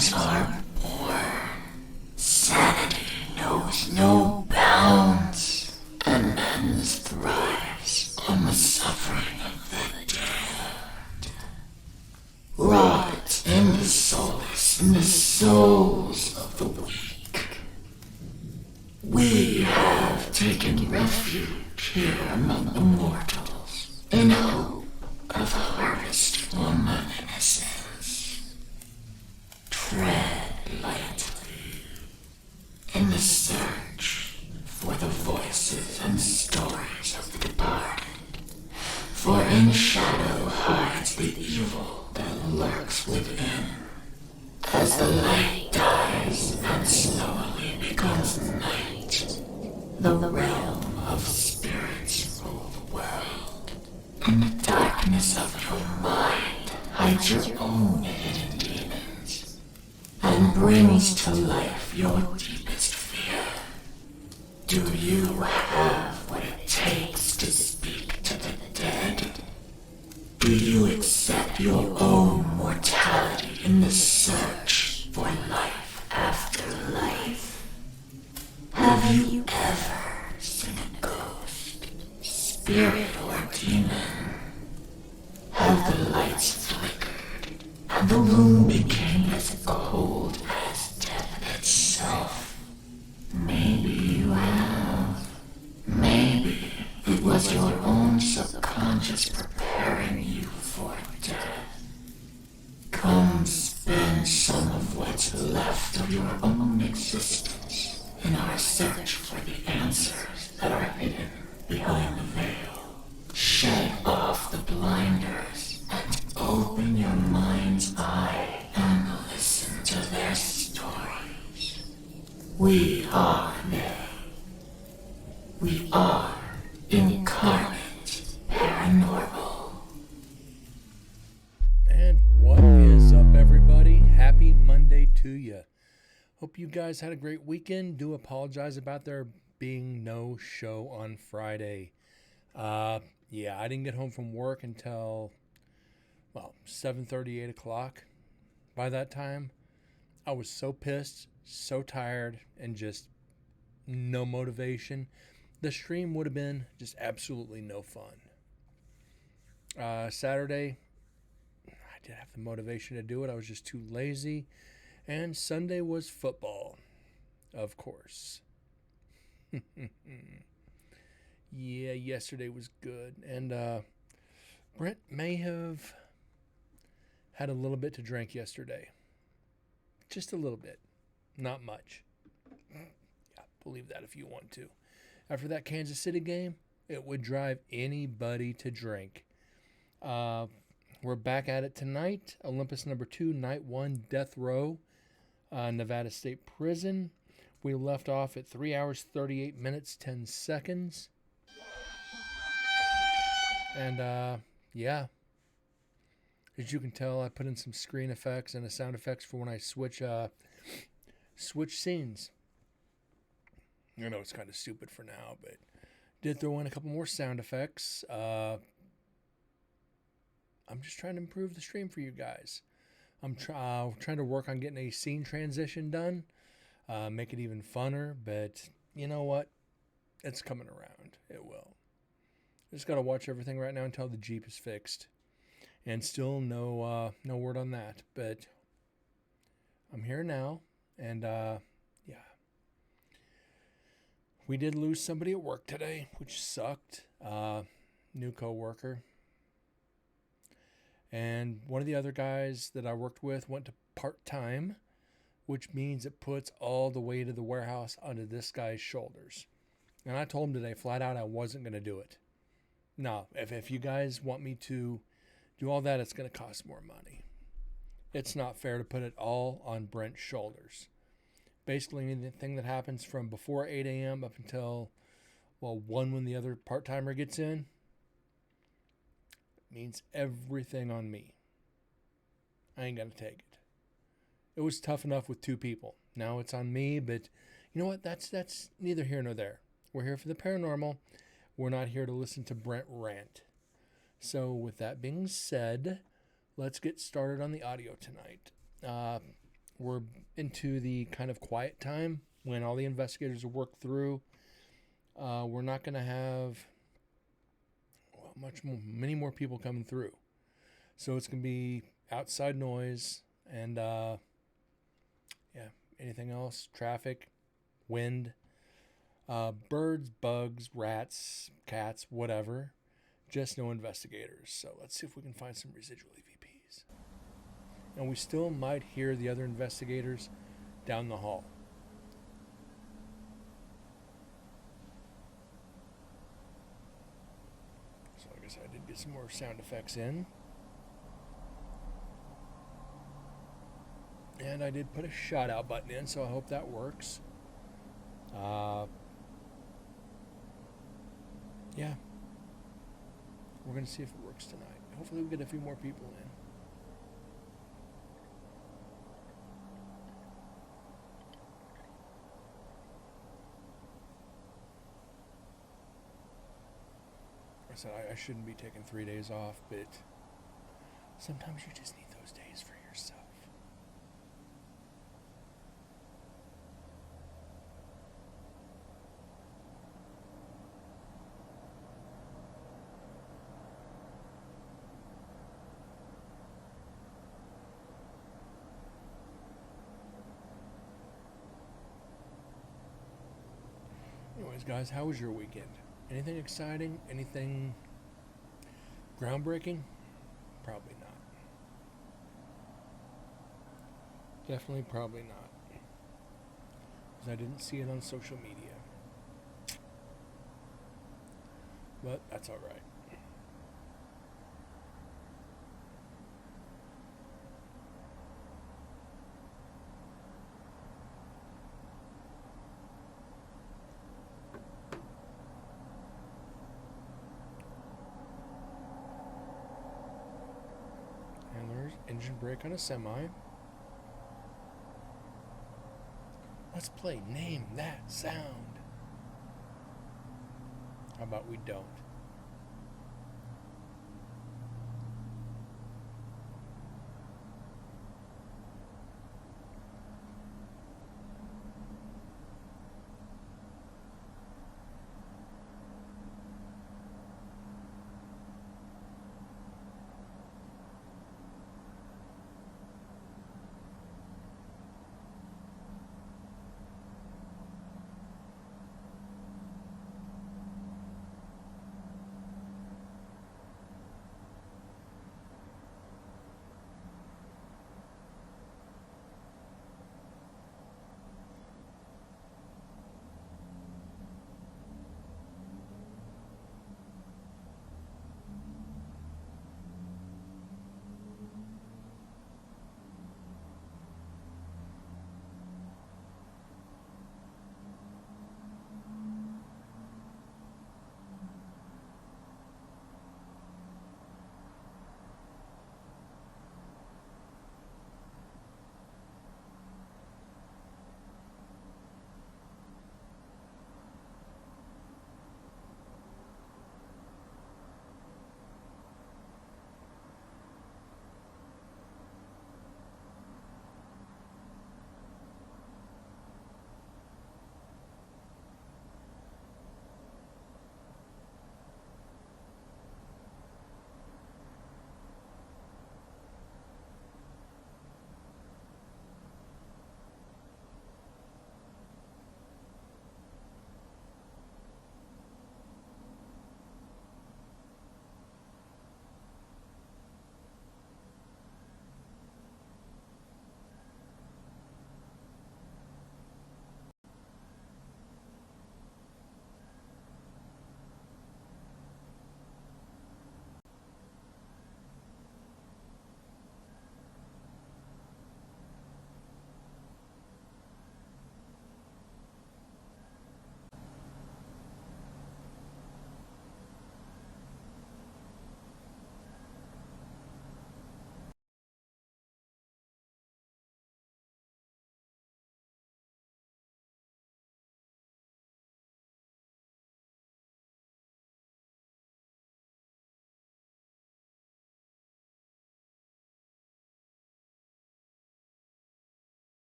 Rumors are born. Sanity knows no bounds. And men's thrives on the suffering of the dead. Rot in the solace in the souls of the weak. We have taken refuge here among the mortals in hope of harvest for innocence. Tread lightly in the search for the voices and stories of the departed, for in shadow hides the evil that lurks within. As the light dies and slowly becomes night, the realm of spirits rule the world. In the darkness of your mind hides your own hidden demons, and brings to life your deepest fear. Do you have what it takes to speak to the dead? Do you accept your own mortality in the search for life after life? Have you ever seen a ghost, spirit, or demon? Have the lights flickered and the room became as cold as death itself? Maybe you have. Maybe it was your own subconscious preparing you for death. Come spend some of what's left of your own existence in our search for the answers that are hidden behind the veil. Shed off the blinders and open your mind's eye and listen to their stories. We are they. We are Incarnate Paranormal. And what is up, everybody? Happy Monday to you. Hope you guys had a great weekend. Do apologize about there being no show on Friday. I didn't get home from work until 7:30, 8 o'clock. By that time, I was so pissed, so tired, and just no motivation. The stream would have been just absolutely no fun. Saturday, I did have the motivation to do it. I was just too lazy. And Sunday was football, of course. Yeah, yesterday was good. And Brent may have had a little bit to drink yesterday. Just a little bit. Not much. Yeah, believe that if you want to. After that Kansas City game, it would drive anybody to drink. We're back at it tonight. Olympus number 2, night 1, Death Row, Nevada State Prison. We left off at 3 hours, 38 minutes, 10 seconds. And, as you can tell, I put in some screen effects and a sound effects for when I switch scenes. I know it's kind of stupid for now, but did throw in a couple more sound effects. I'm just trying to improve the stream for you guys. I'm trying to work on getting a scene transition done, make it even funner, but you know what? It's coming around. It will. Just got to watch everything right now until the Jeep is fixed. And still no word on that, but I'm here now, and we did lose somebody at work today, which sucked. New coworker. And one of the other guys that I worked with went to part-time, which means it puts all the weight of the warehouse onto this guy's shoulders. And I told him today flat out I wasn't going to do it. No, if you guys want me to do all that, it's going to cost more money. It's not fair to put it all on Brent's shoulders. Basically, anything that happens from before 8 a.m. up until, 1 when the other part-timer gets in, means everything on me. I ain't going to take it. It was tough enough with 2 people. Now it's on me, but you know what? That's neither here nor there. We're here for the paranormal. We're not here to listen to Brent rant. So with that being said, let's get started on the audio tonight. we're into the kind of quiet time when all the investigators are worked through. We're not going to have many more people coming through. So it's going to be outside noise and, anything else, traffic, wind, birds, bugs, rats, cats, whatever. Just no investigators. So let's see if we can find some residual EVPs. And we still might hear the other investigators down the hall. So I guess I did get some more sound effects in. And I did put a shout out button in, so I hope that works. Yeah. We're going to see if it works tonight. Hopefully we get a few more people in. I said I shouldn't be taking 3 days off, but sometimes you just need those days for yourself. Anyways, guys, how was your weekend? Anything exciting? Anything groundbreaking? Probably not. Definitely probably not. Because I didn't see it on social media. But that's alright. Engine brake on a semi. Let's play Name That Sound. How about we don't?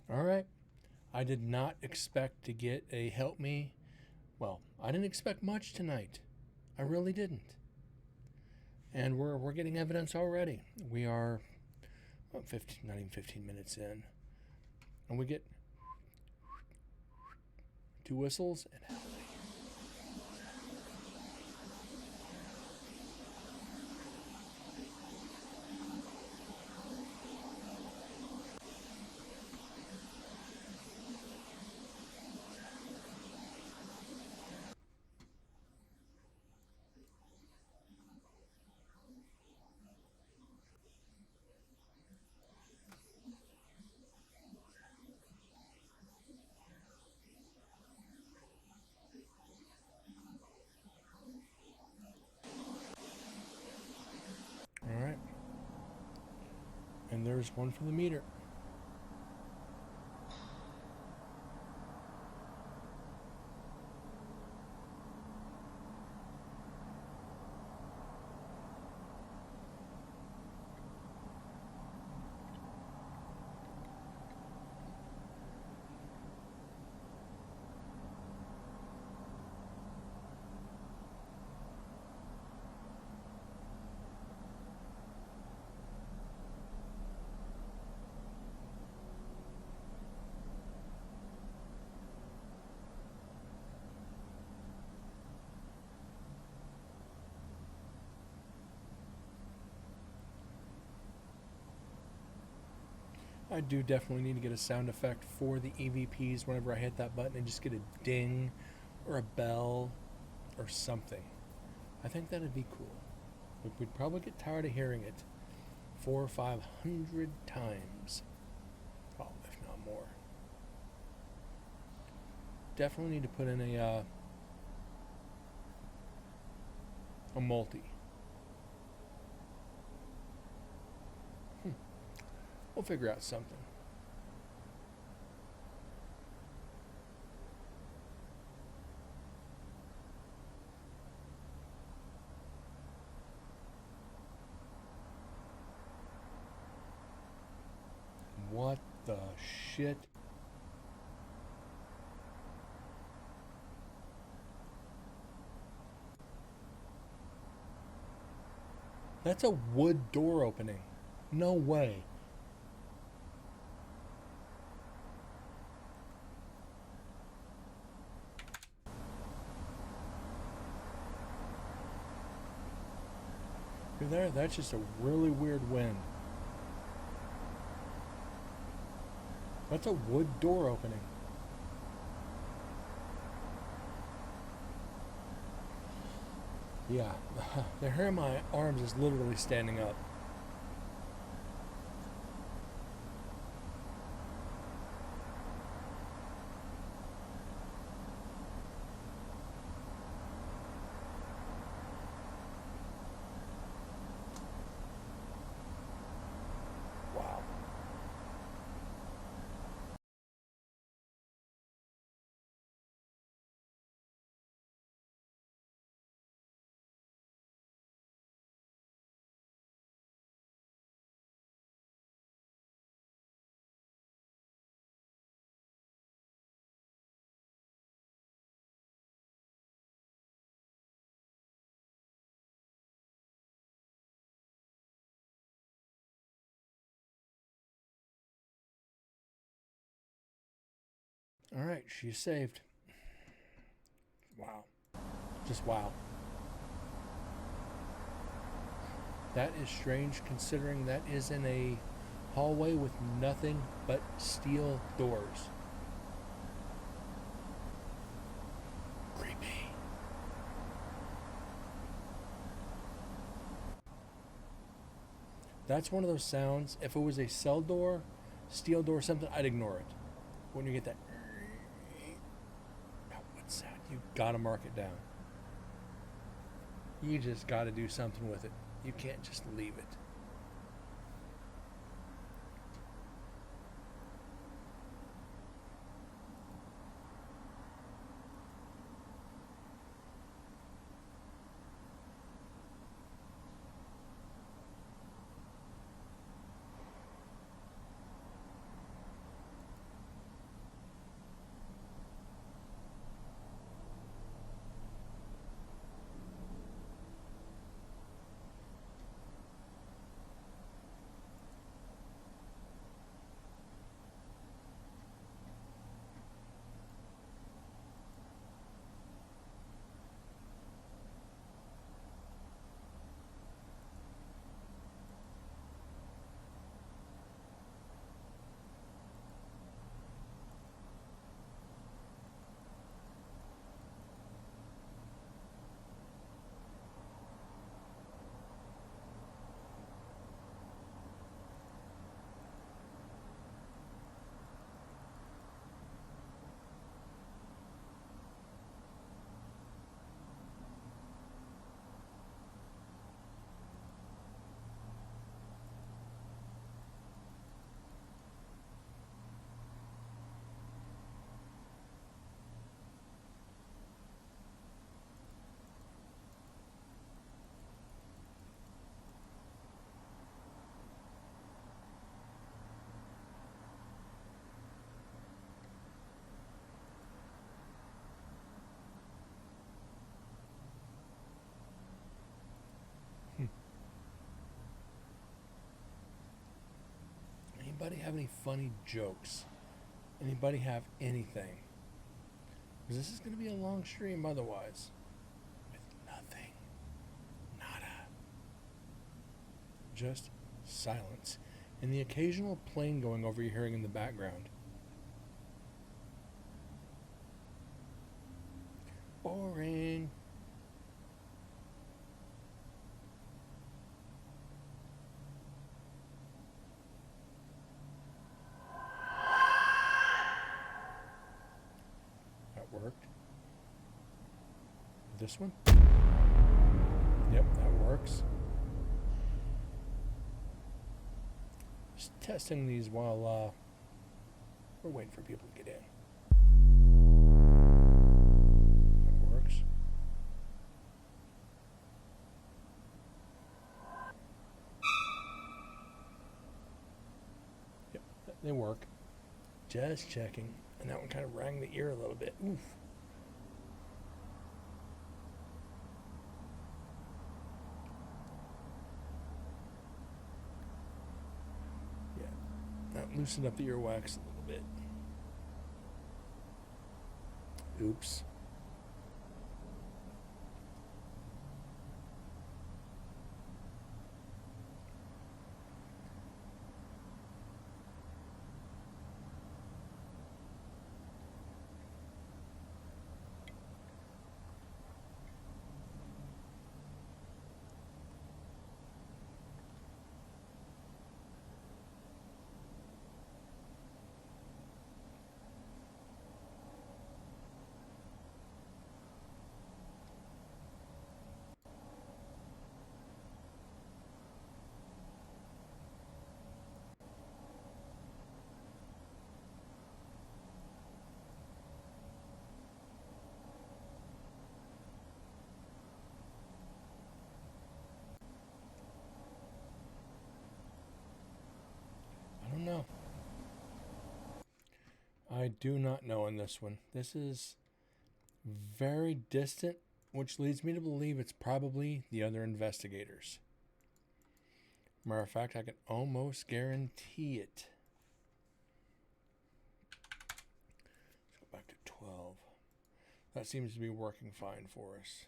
All right. I did not expect to get a help me. Well, I didn't expect much tonight. I really didn't. And we're getting evidence already. We are 15, not even 15 minutes in. And we get 2 whistles and howling. All right. And there's one for the meter. I do definitely need to get a sound effect for the EVPs whenever I hit that button and just get a ding or a bell or something. I think that'd be cool. We'd probably get tired of hearing it 400 or 500 times. Oh, if not more. Definitely need to put in a multi. We'll figure out something. What the shit? That's a wood door opening. No way. You're there? That's just a really weird wind. That's a wood door opening. Yeah, the hair on my arms is literally standing up. Wow. All right, she's saved. Wow. Just wow. That is strange considering that is in a hallway with nothing but steel doors. Creepy. That's one of those sounds. If it was a cell door, steel door, something, I'd ignore it. When you get that what sound, you gotta mark it down. You just gotta do something with it. You can't just leave it. have any funny jokes? Anybody have anything? Because this is going to be a long stream otherwise. With nothing. Nada. Just silence. And the occasional plane going over you're hearing in the background. Boring. That worked. This one? Yep, that works. Just testing these while we're waiting for people to get in. That works. Yep, they work. Just checking. And that one kind of rang the ear a little bit. Oof. Yeah, that loosened up the earwax a little bit. Oops. No. I do not know on this one. This is very distant, which leads me to believe it's probably the other investigators. Matter of fact, I can almost guarantee it. Let's go back to 12. That seems to be working fine for us.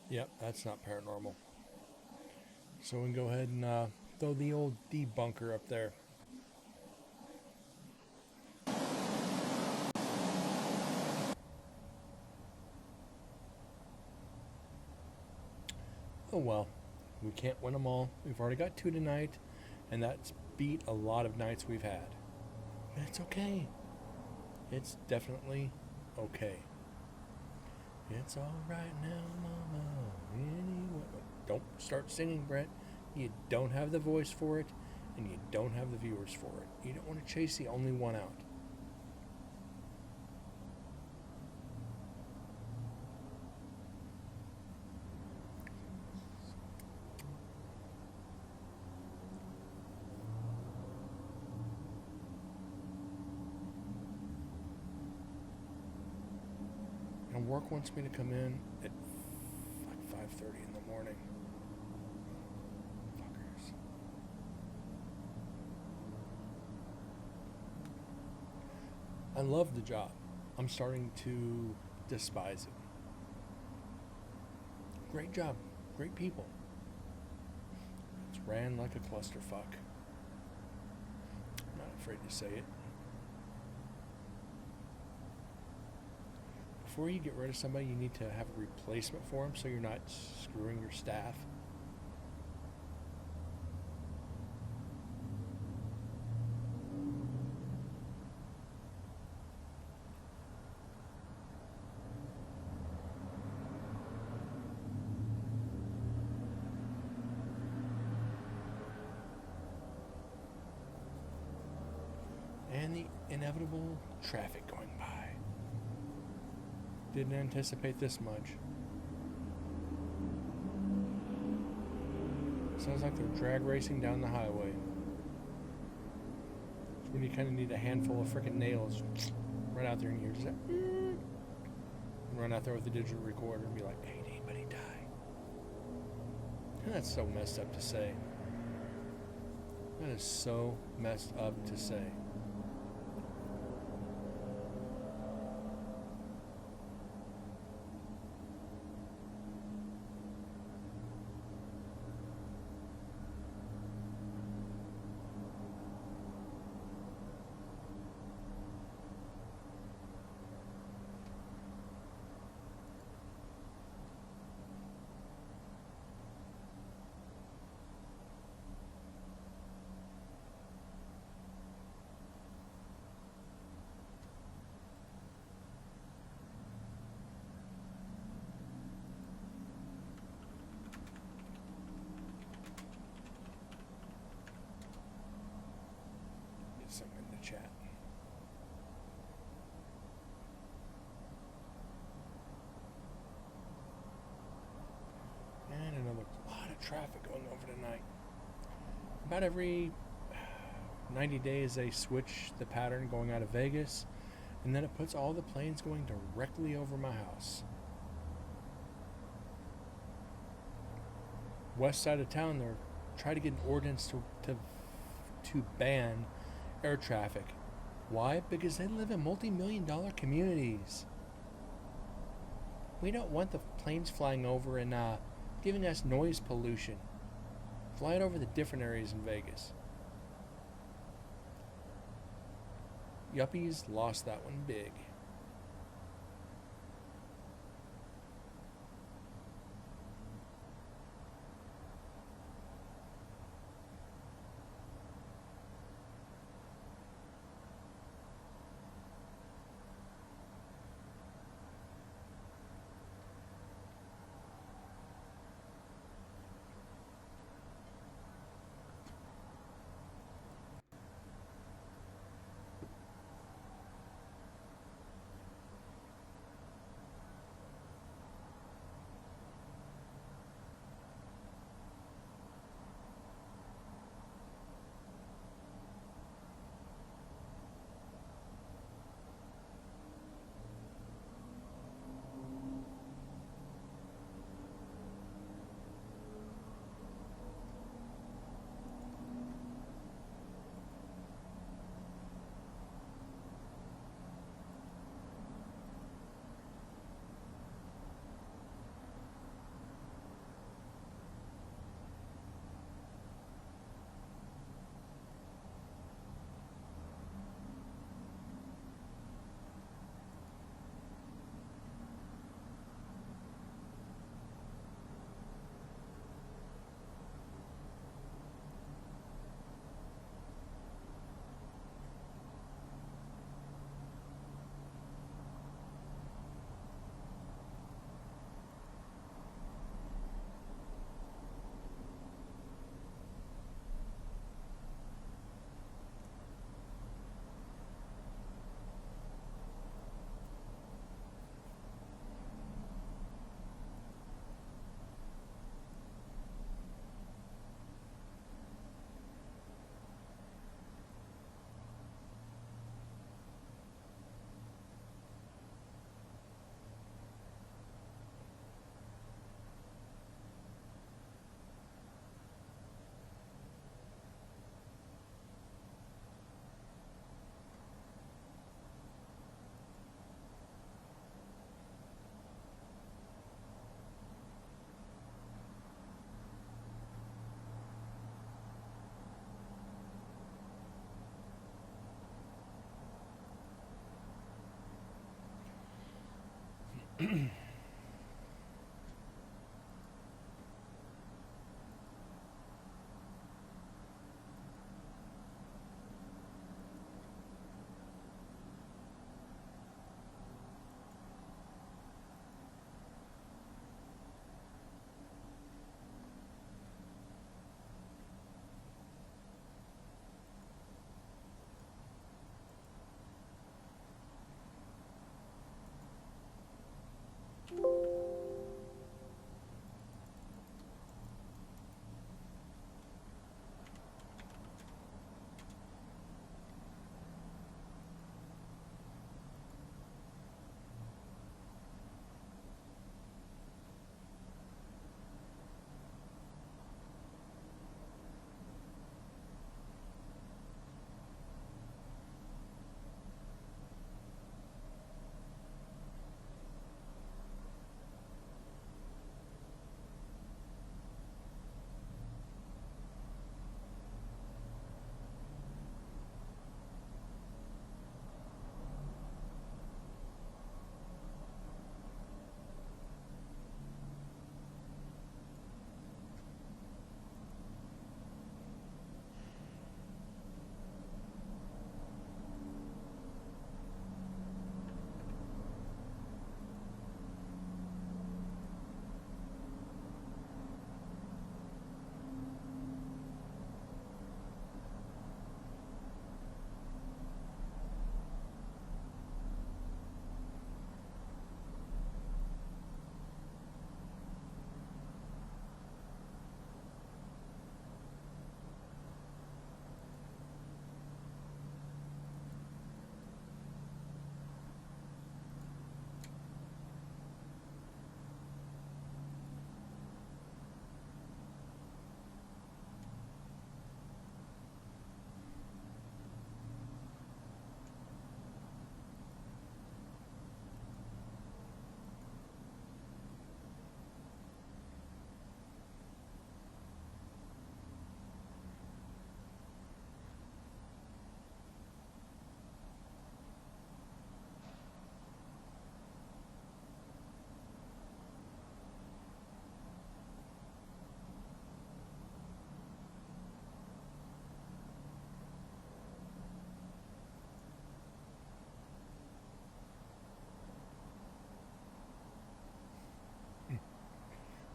Yep, that's not paranormal. So we can go ahead and throw the old debunker up there. Oh well, we can't win them all. We've already got 2 tonight, and that's beat a lot of nights we've had. But it's okay. It's definitely okay. It's all right now, mama. Anyway. Don't start singing, Brett. You don't have the voice for it, and you don't have the viewers for it. You don't want to chase the only one out. And work wants me to come in at like 5:30 in the morning. Fuckers. I love the job. I'm starting to despise it. Great job. Great people. It's ran like a clusterfuck. I'm not afraid to say it. Before you get rid of somebody, you need to have a replacement for them so you're not screwing your staff. And the inevitable traffic going by. Didn't anticipate this much. Sounds like they're drag racing down the highway. It's when you kind of need a handful of freaking nails right out there, and you're just like, and run out there with a digital recorder and be like, hey, did anybody die? And that's so messed up to say. That is so messed up to say. Get something in the chat. And another lot of traffic going over tonight. About every 90 days they switch the pattern going out of Vegas, and then it puts all the planes going directly over my house. West side of town, they're trying to get an ordinance to ban air traffic. Why? Because they live in multi-million-dollar communities. We don't want the planes flying over and giving us noise pollution. Fly it over the different areas in Vegas. Yuppies lost that one big.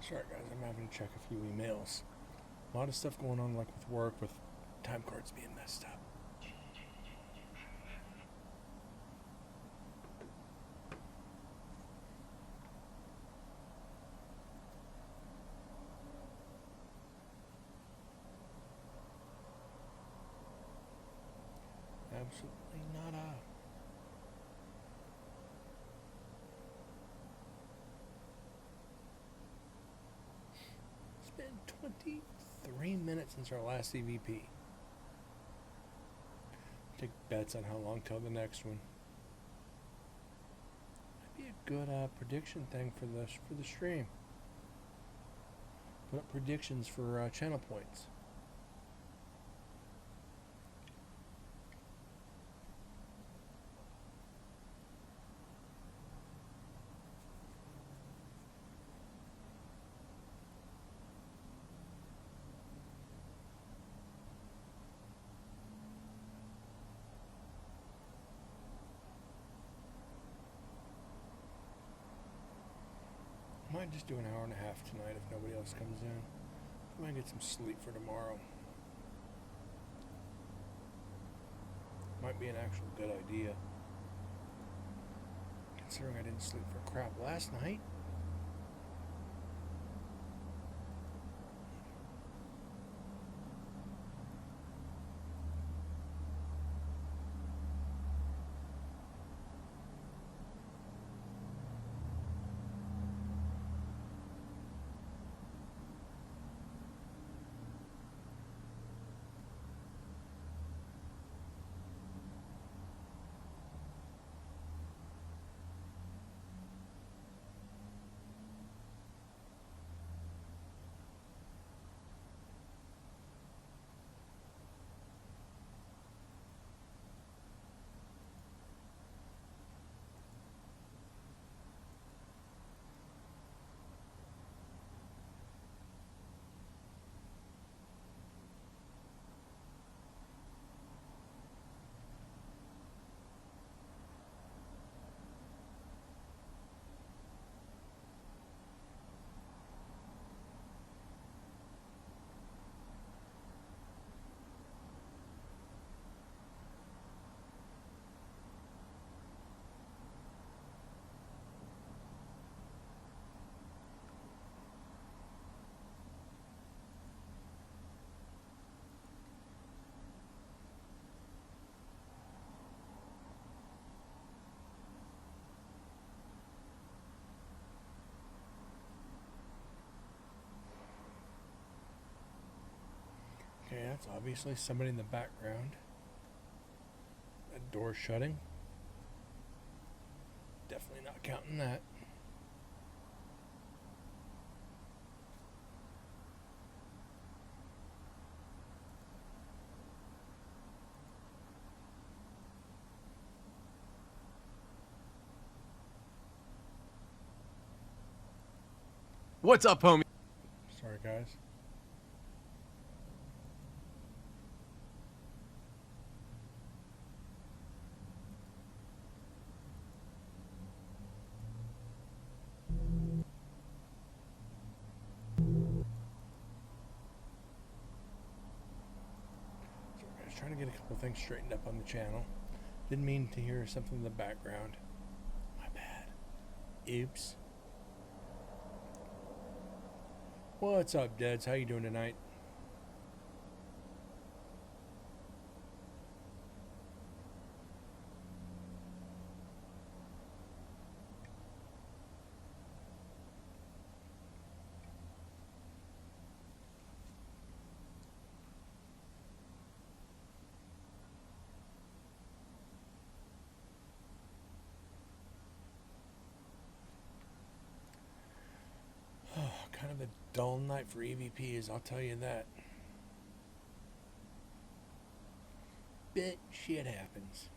Sorry guys, I'm having to check a few emails. A lot of stuff going on, like with work, with time cards being messed up. Absolutely nada. It's been 23 minutes since our last EVP. Take bets on how long till the next one. Might be a good prediction thing for the stream. Put up predictions for channel points. Might just do an hour and a half tonight if nobody else comes in. Might get some sleep for tomorrow. Might be an actual good idea. Considering I didn't sleep for crap last night. Okay, that's obviously somebody in the background. That door shutting. Definitely not counting that. What's up, homie? Sorry, guys. Trying to get a couple things straightened up on the channel. Didn't mean to hear something in the background. My bad. Oops. What's up, Deds? How you doing tonight? Kind of a dull night for EVPs, I'll tell you that. But shit happens.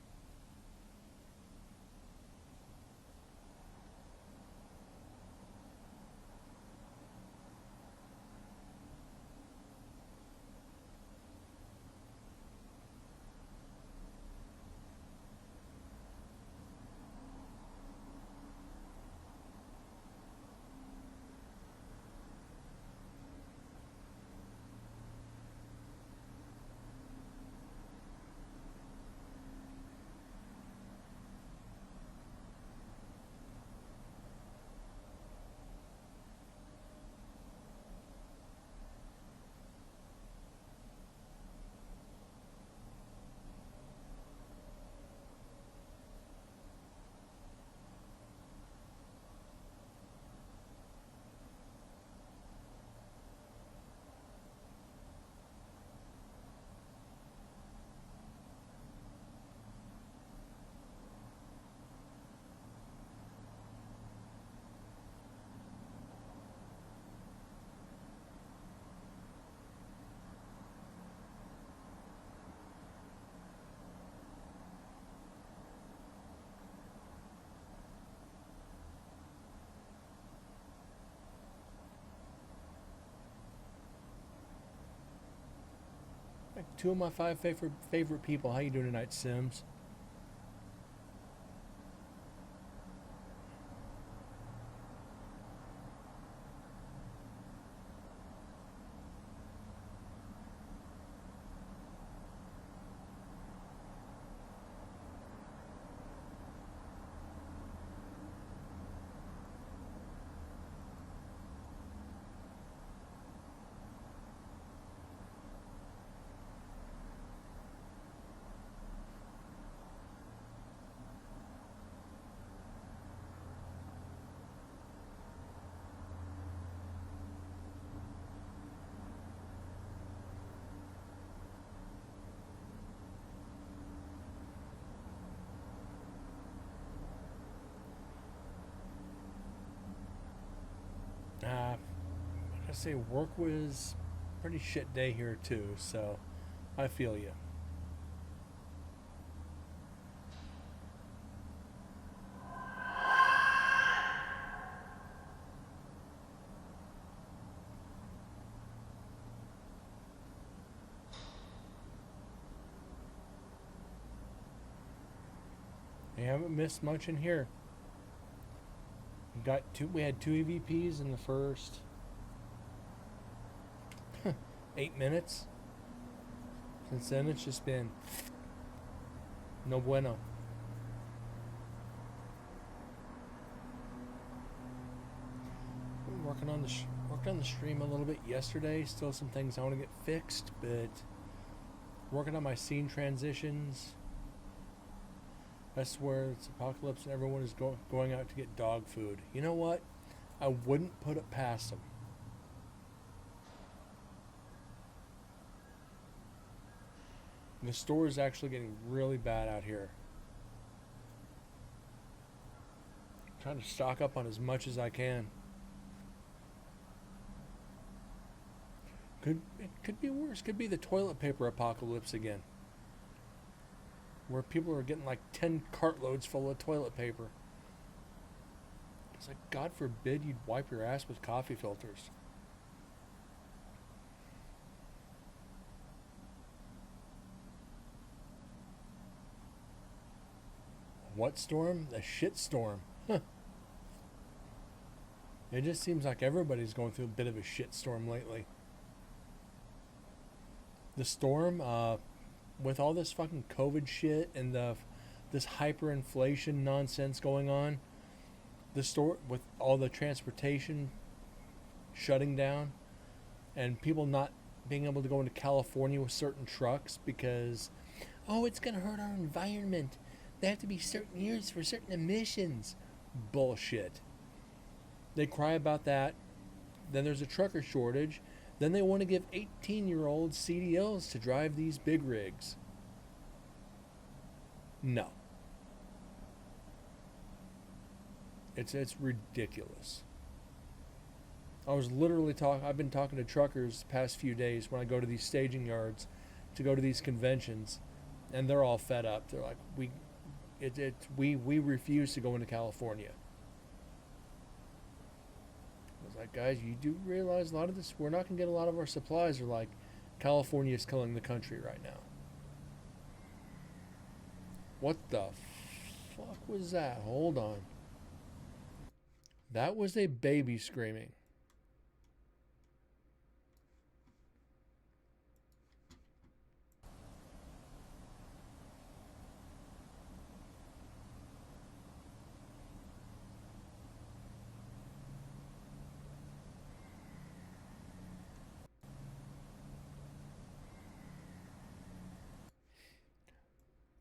two of my five favorite people. How you doing tonight, Sims? Like I say, work was a pretty shit day here too, so I feel you. You haven't missed much in here. We had two EVPs in the first 8 minutes. Since then, it's just been no bueno. Working on the stream a little bit yesterday. Still some things I want to get fixed, but working on my scene transitions. That's where it's apocalypse and everyone is going out to get dog food. You know what? I wouldn't put it past them. The store is actually getting really bad out here. I'm trying to stock up on as much as I can. It could be worse. Could be the toilet paper apocalypse again, where people are getting like 10 cartloads full of toilet paper. It's like, God forbid you'd wipe your ass with coffee filters. What storm? The shit storm. Huh. It just seems like everybody's going through a bit of a shit storm lately. The storm, with all this fucking COVID shit and this hyperinflation nonsense going on, the store with all the transportation shutting down and people not being able to go into California with certain trucks because, oh, it's going to hurt our environment. They have to be certain years for certain emissions. Bullshit. They cry about that. Then there's a trucker shortage. Then they want to give 18-year-olds CDLs to drive these big rigs. No. It's ridiculous. I've been talking to truckers the past few days when I go to these staging yards to go to these conventions, and they're all fed up. They're like, we refuse to go into California. I was like, guys, you do realize a lot of this, we're not going to get a lot of our supplies, are like, California is killing the country right now. What the fuck was that? Hold on. That was a baby screaming.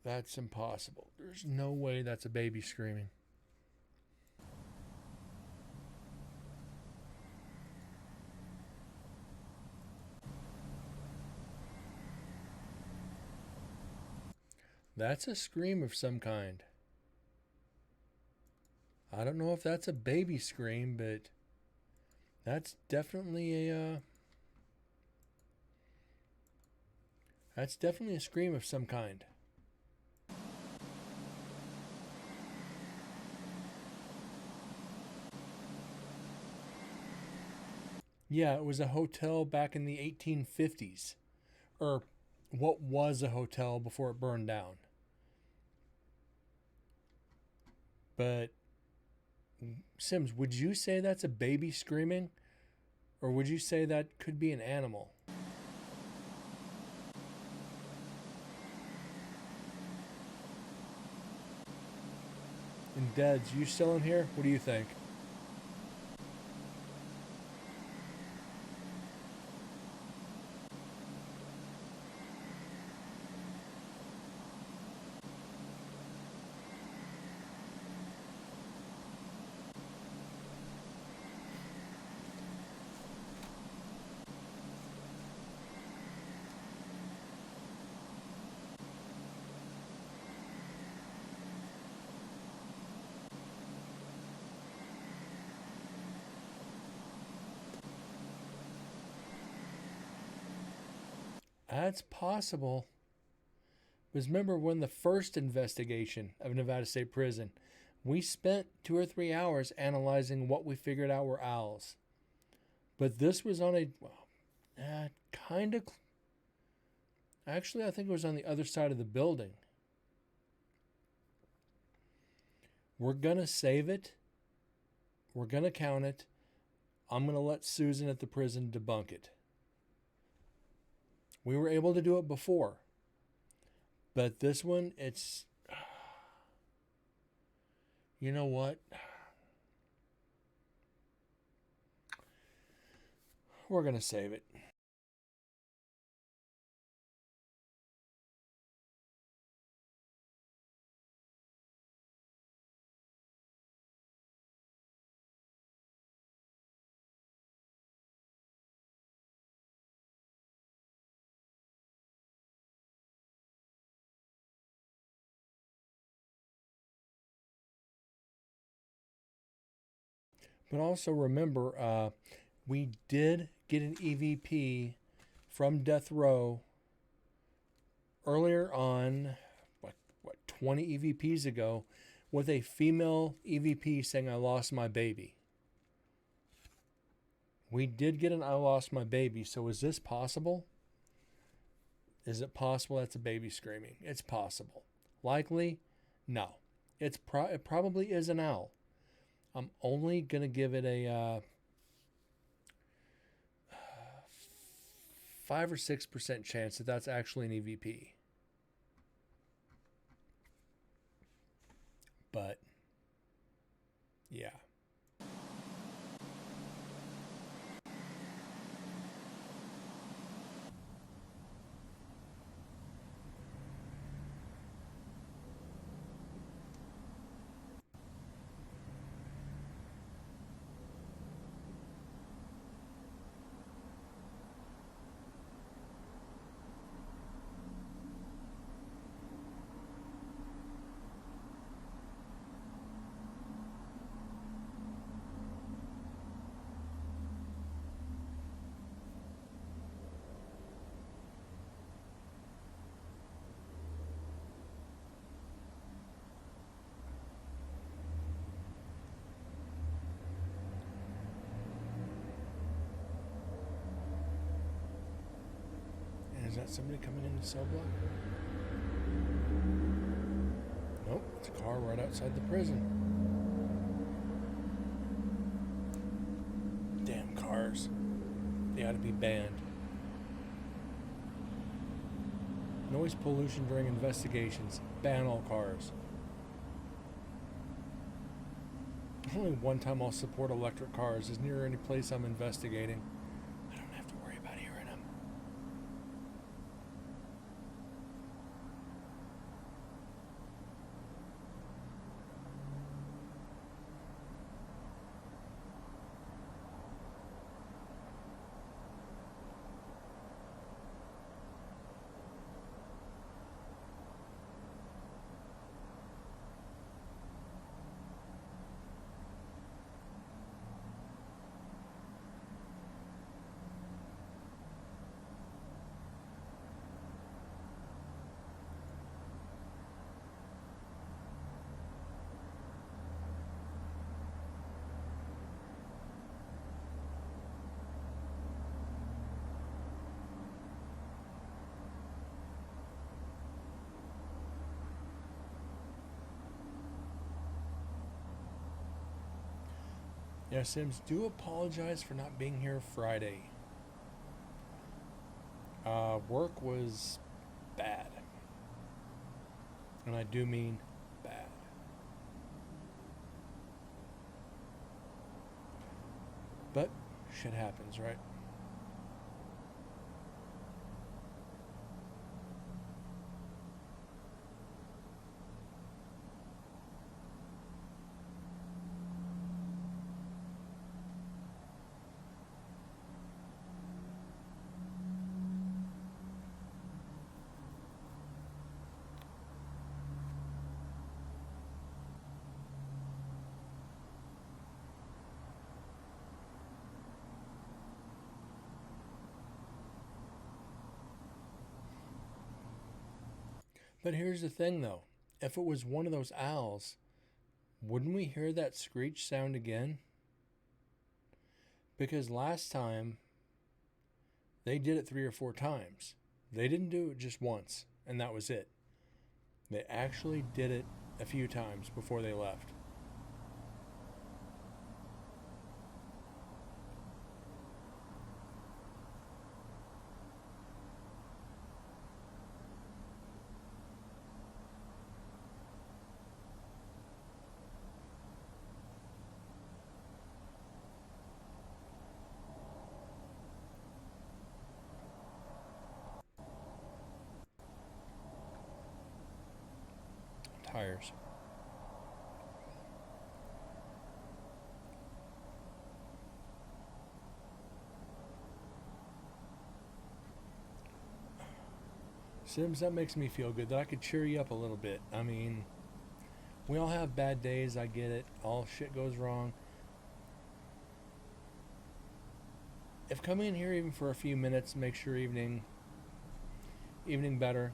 That's impossible. There's no way that's a baby screaming. That's a scream of some kind. I don't know if that's a baby scream, but that's definitely a scream of some kind. Yeah, it was a hotel back in the 1850s. Or what was a hotel before it burned down. But Sims, would you say that's a baby screaming? Or would you say that could be an animal? And Deads, you still in here? What do you think? That's possible. Because remember when the first investigation of Nevada State Prison, we spent 2 or 3 hours analyzing what we figured out were owls. But this was on a kind of. Actually, I think it was on the other side of the building. We're going to save it. We're going to count it. I'm going to let Susan at the prison debunk it. We were able to do it before. But this one, it's... You know what? We're going to save it. But also remember, we did get an EVP from Death Row earlier on, 20 EVPs ago, with a female EVP saying, "I lost my baby." We did get an "I lost my baby." So is this possible? Is it possible that's a baby screaming? It's possible. Likely? No. It probably is an owl. I'm only going to give it a 5 or 6% chance that that's actually an EVP. But, yeah. Is that somebody coming in the cell block? Nope, it's a car right outside the prison. Damn cars. They ought to be banned. Noise pollution during investigations. Ban all cars. Only one time I'll support electric cars is near any place I'm investigating. I don't have to worry about hearing them. Yeah, Sims, do apologize for not being here Friday. Work was bad. And I do mean bad. But shit happens, right? But here's the thing, though. If it was one of those owls, wouldn't we hear that screech sound again? Because last time, they did it 3 or 4 times. They didn't do it just once, and that was it. They actually did it a few times before they left. Tires. Sims, that makes me feel good that I could cheer you up a little bit. I mean, we all have bad days, I get it. All shit goes wrong. If coming in here even for a few minutes makes your evening better,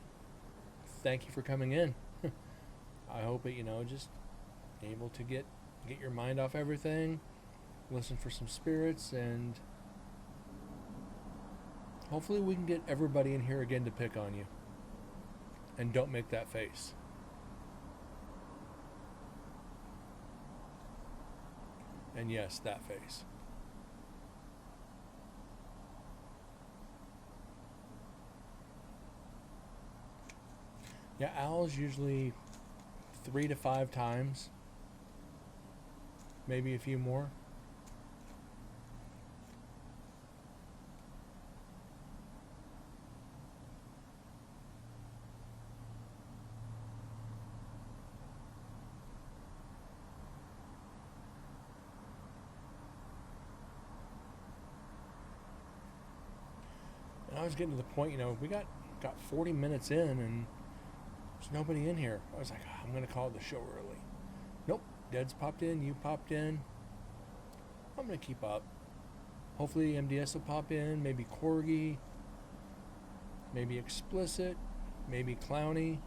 thank you for coming in. I hope it, just able to get your mind off everything, listen for some spirits, and hopefully we can get everybody in here again to pick on you. And don't make that face. And yes, that face. Yeah, owls usually 3 to 5 times. Maybe a few more. And I was getting to the point, we got 40 minutes in and there's nobody in here. I was like, I'm going to call the show early. Nope. Ded's popped in. You popped in. I'm going to keep up. Hopefully MDS will pop in. Maybe Corgi. Maybe Explicit. Maybe Clowny.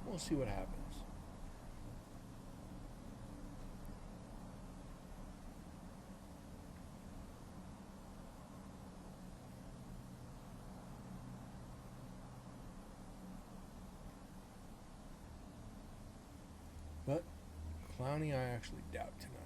We'll see what happens. But Clowny, I actually doubt tonight.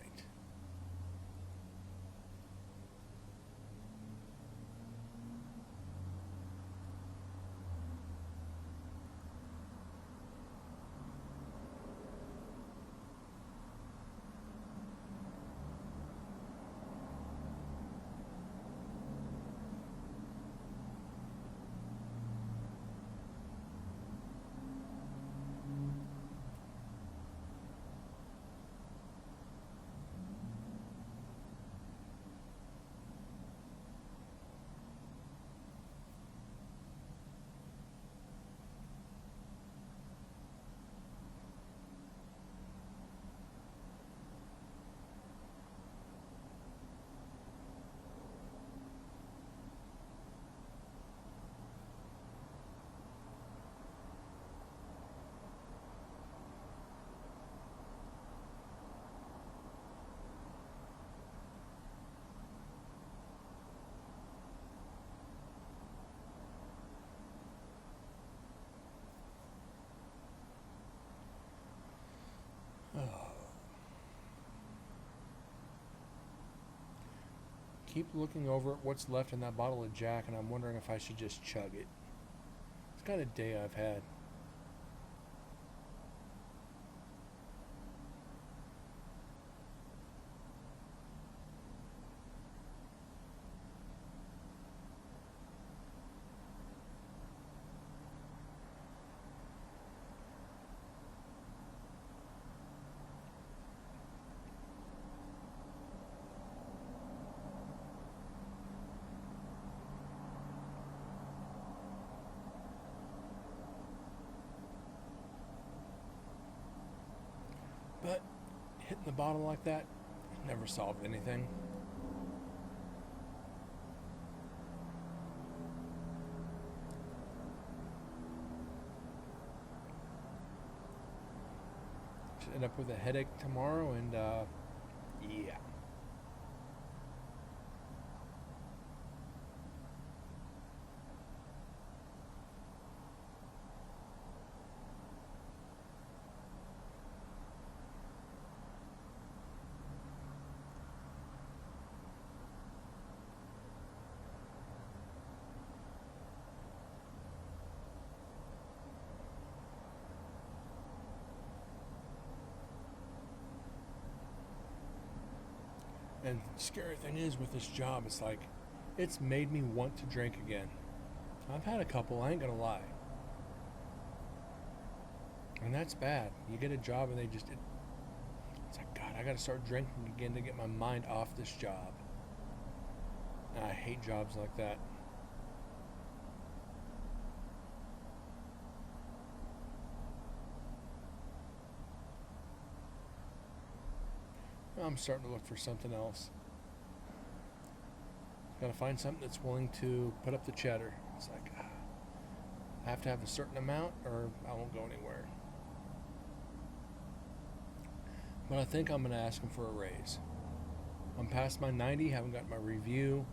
keep looking over at what's left in that bottle of Jack, and I'm wondering if I should just chug it. It's kind of day I've had. But hitting the bottle like that never solved anything. Just end up with a headache tomorrow, and yeah. And the scary thing is with this job, it's like, it's made me want to drink again. I've had a couple, I ain't gonna lie. And that's bad. You get a job and it's like, God, I gotta start drinking again to get my mind off this job. And I hate jobs like that. I'm starting to look for something else. Gotta find something that's willing to put up the cheddar. It's like, I have to have a certain amount or I won't go anywhere. But I think I'm gonna ask them for a raise. I'm past my 90, haven't got my review.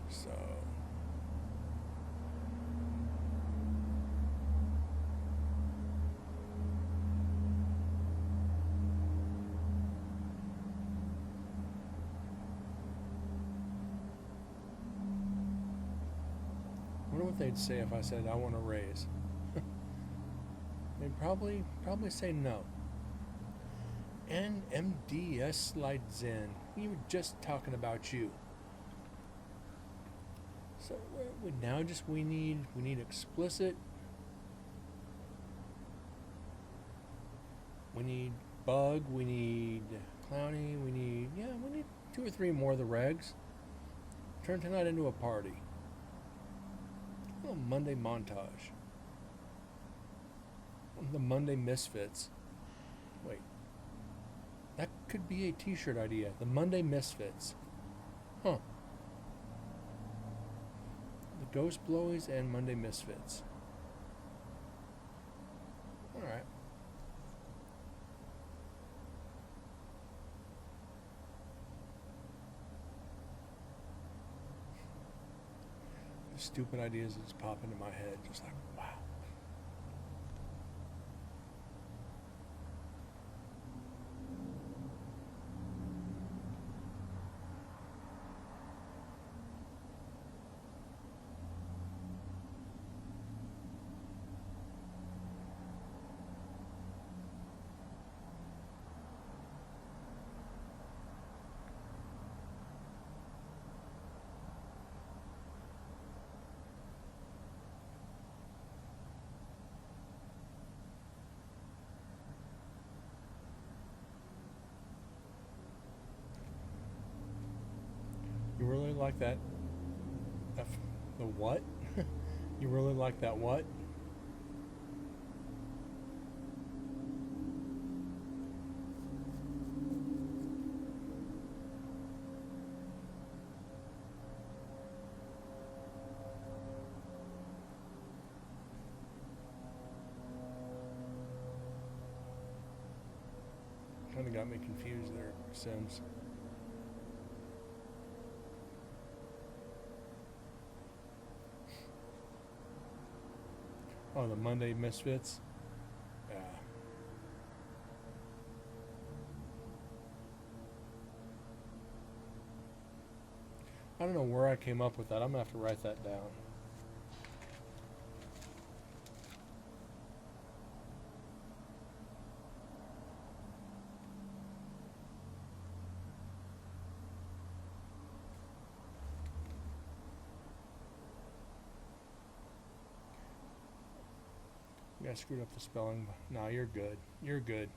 So I wonder what they'd say if I said I want a raise. They'd probably say no. And MDS slides in. We were just talking about you. So we need explicit. We need bug. We need clowny. We need 2 or 3 more of the regs. Turn tonight into a party. A little Monday montage. The Monday Misfits. Wait. That could be a t-shirt idea. The Monday Misfits. Huh. The Ghost Blowies and Monday Misfits. Alright. The stupid ideas that just pop into my head. Just like, wow. You really like that? The what? You really like that what? Kind of got me confused there, Sims. Oh, the Monday Misfits? Yeah. I don't know where I came up with that. I'm going to have to write that down. Yeah, I screwed up the spelling. No, you're good. You're good.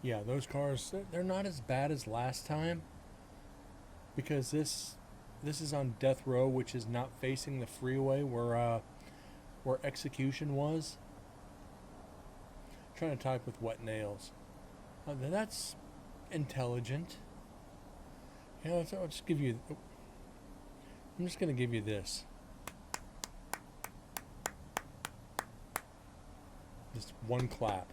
Yeah, those cars, they're not as bad as last time because this is on Death Row, which is not facing the freeway where Execution was. I'm trying to type with wet nails. That's intelligent. You know, I'll just give you. I'm just gonna give you this. Just one clap.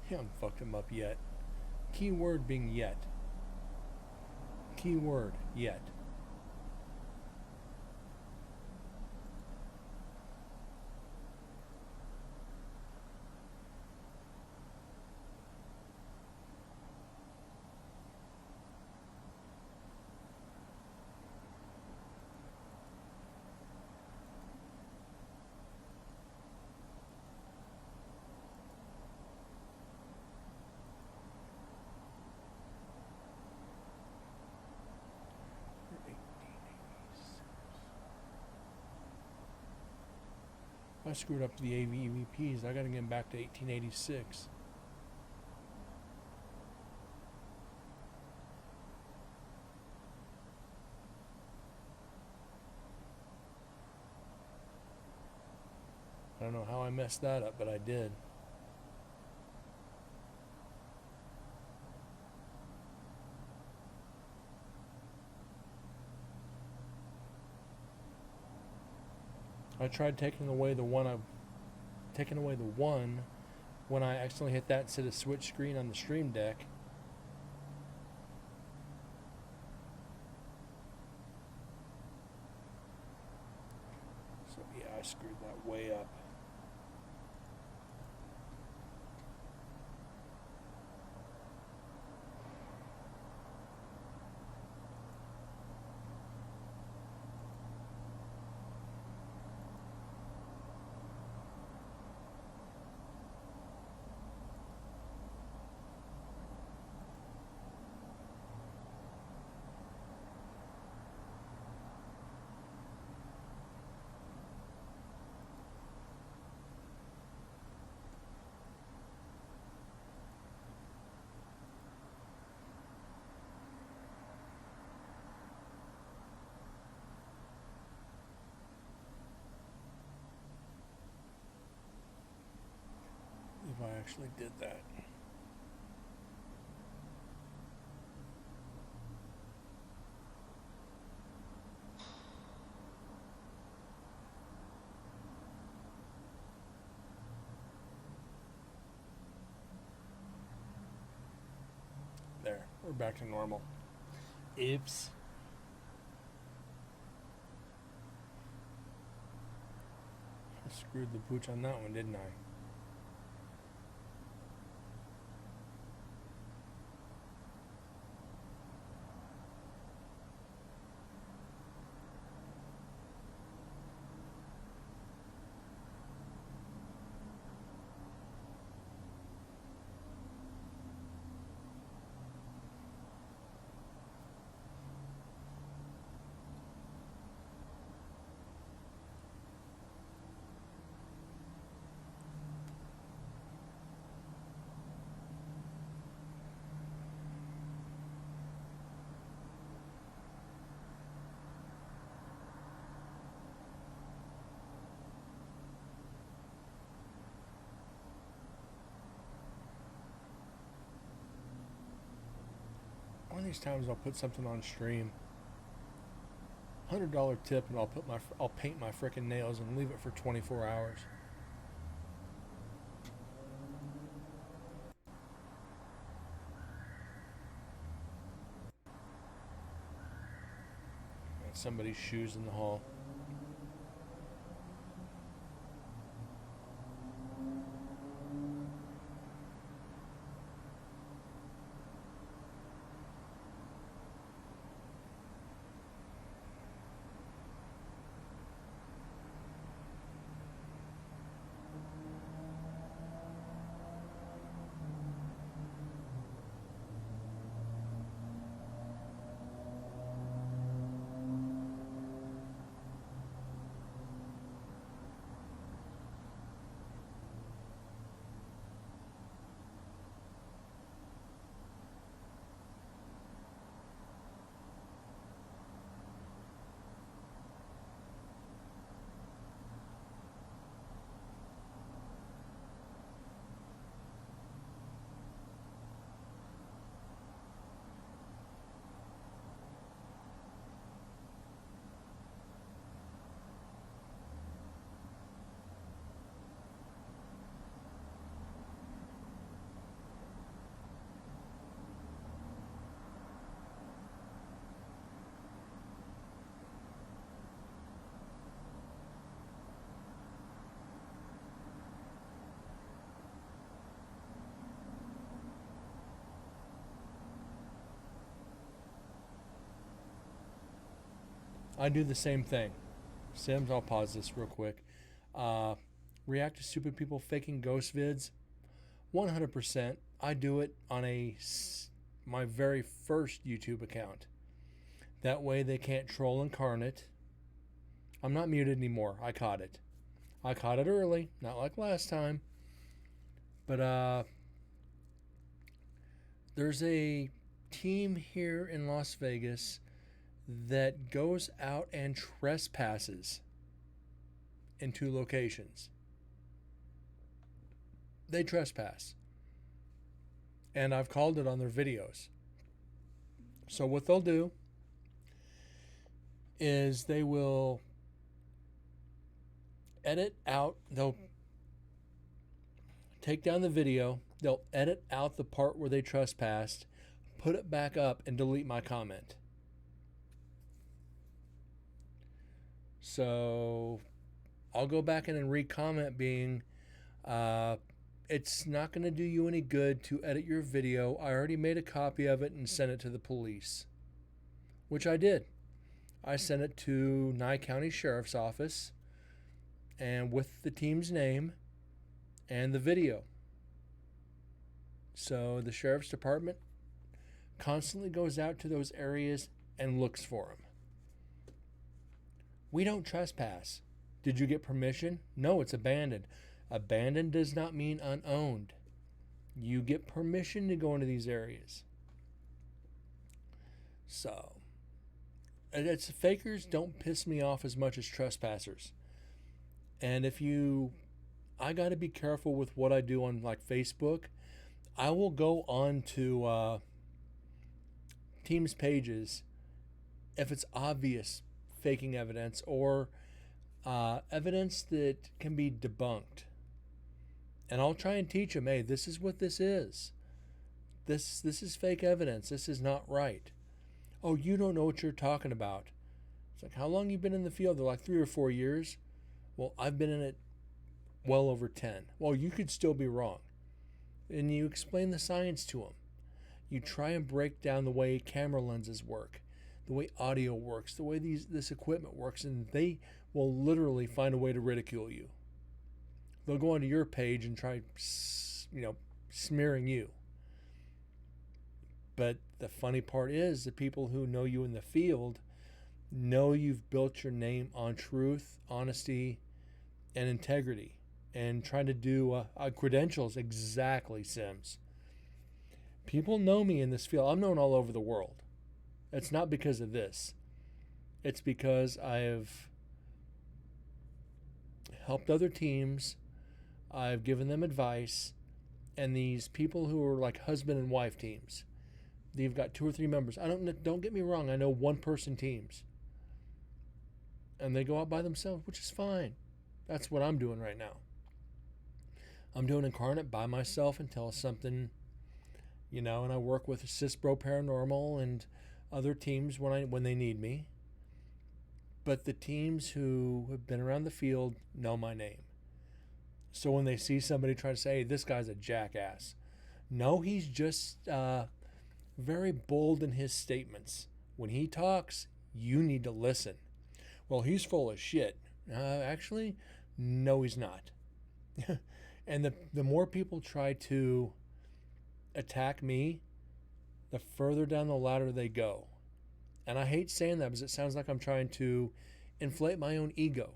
I haven't fucked him up yet. Keyword being yet. Keyword yet. I screwed up the AVPs. I gotta get back to 1886. I don't know how I messed that up, but I did. I tried taking away the one when I accidentally hit that instead of switch screen on the Stream Deck. So yeah, I screwed that way up. If I actually did that. There, we're back to normal. Oops. I screwed the pooch on that one, didn't I? these times I'll put something on stream, $100 tip, and I'll paint my frickin' nails and leave it for 24 hours. Got somebody's shoes in the hall. I do the same thing. Sims, I'll pause this real quick. React to stupid people faking ghost vids. 100%. I do it on my very first YouTube account. That way they can't troll Incarnate. I'm not muted anymore. I caught it. I caught it early, not like last time. But there's a team here in Las Vegas that goes out and trespasses in 2 locations. They trespass. And I've called it on their videos. So what they'll do is they will edit out, they'll take down the video, they'll edit out the part where they trespassed, put it back up, and delete my comment. So I'll go back in and re-comment being, it's not going to do you any good to edit your video. I already made a copy of it and sent it to the police, which I did. I sent it to Nye County Sheriff's Office and with the team's name and the video. So the Sheriff's Department constantly goes out to those areas and looks for them. We don't trespass. Did you get permission? No, it's abandoned. Abandoned does not mean unowned. You get permission to go into these areas. So, it's fakers don't piss me off as much as trespassers. And I got to be careful with what I do on like Facebook. I will go on to teams' pages if it's obvious faking evidence or evidence that can be debunked. And I'll try and teach them, hey, this is what this is. This is fake evidence. This is not right. Oh, you don't know what you're talking about. It's like, how long you been in the field? They're like 3 or 4 years. Well, I've been in it well over 10. Well, you could still be wrong. And you explain the science to them. You try and break down the way camera lenses work, the way audio works, the way this equipment works, and they will literally find a way to ridicule you. They'll go onto your page and try, smearing you. But the funny part is the people who know you in the field know you've built your name on truth, honesty, and integrity, and trying to do credentials exactly, Sims. People know me in this field. I'm known all over the world. It's not because of this. It's because I have helped other teams. I've given them advice. And these people who are like husband and wife teams, You've got 2 or 3 members. Don't get me wrong. I know one-person teams, and they go out by themselves, which is fine. That's what I'm doing right now. I'm doing Incarnate by myself until something, and I work with Cisbro Paranormal and other teams when they need me. But the teams who have been around the field know my name. So when they see somebody try to say, hey, this guy's a jackass. No, he's just very bold in his statements. When he talks, you need to listen. Well, he's full of shit. Actually, no, he's not. And the more people try to attack me, the further down the ladder they go. And I hate saying that because it sounds like I'm trying to inflate my own ego.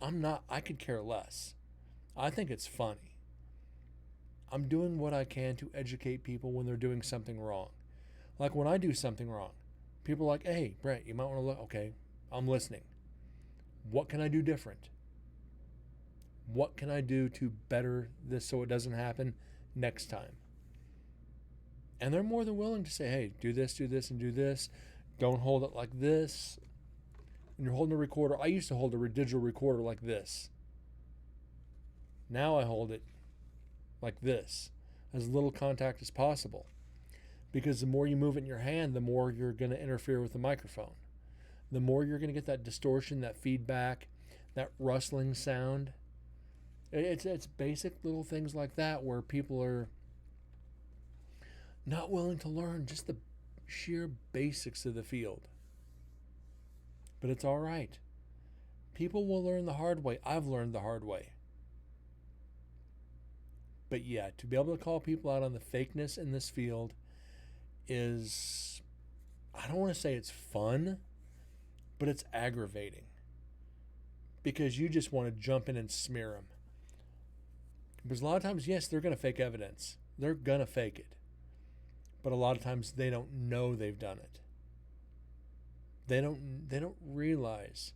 I'm not. I could care less. I think it's funny. I'm doing what I can to educate people when they're doing something wrong. Like when I do something wrong, people are like, hey, Brent, you might want to look. Okay, I'm listening. What can I do different? What can I do to better this so it doesn't happen next time? And they're more than willing to say, hey, do this, and do this. Don't hold it like this. When you're holding a recorder, I used to hold a digital recorder like this. Now I hold it like this, as little contact as possible. Because the more you move it in your hand, the more you're going to interfere with the microphone. The more you're going to get that distortion, that feedback, that rustling sound. It's basic little things like that where people are not willing to learn just the sheer basics of the field. But it's all right. People will learn the hard way. I've learned the hard way. But yeah, to be able to call people out on the fakeness in this field is, I don't want to say it's fun, but it's aggravating. Because you just want to jump in and smear them. Because a lot of times, yes, they're going to fake evidence. They're going to fake it. But a lot of times they don't know they've done it. They don't realize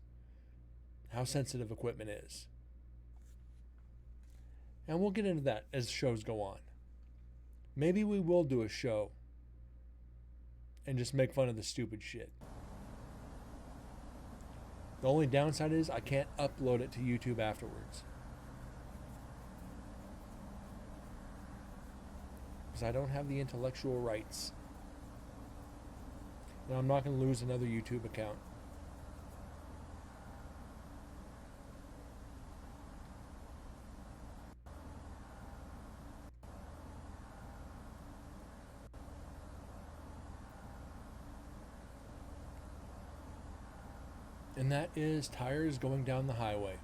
how sensitive equipment is. And we'll get into that as shows go on. Maybe we will do a show and just make fun of the stupid shit. The only downside is I can't upload it to YouTube afterwards. Because I don't have the intellectual rights. Now I'm not going to lose another YouTube account. And that is tires going down the highway.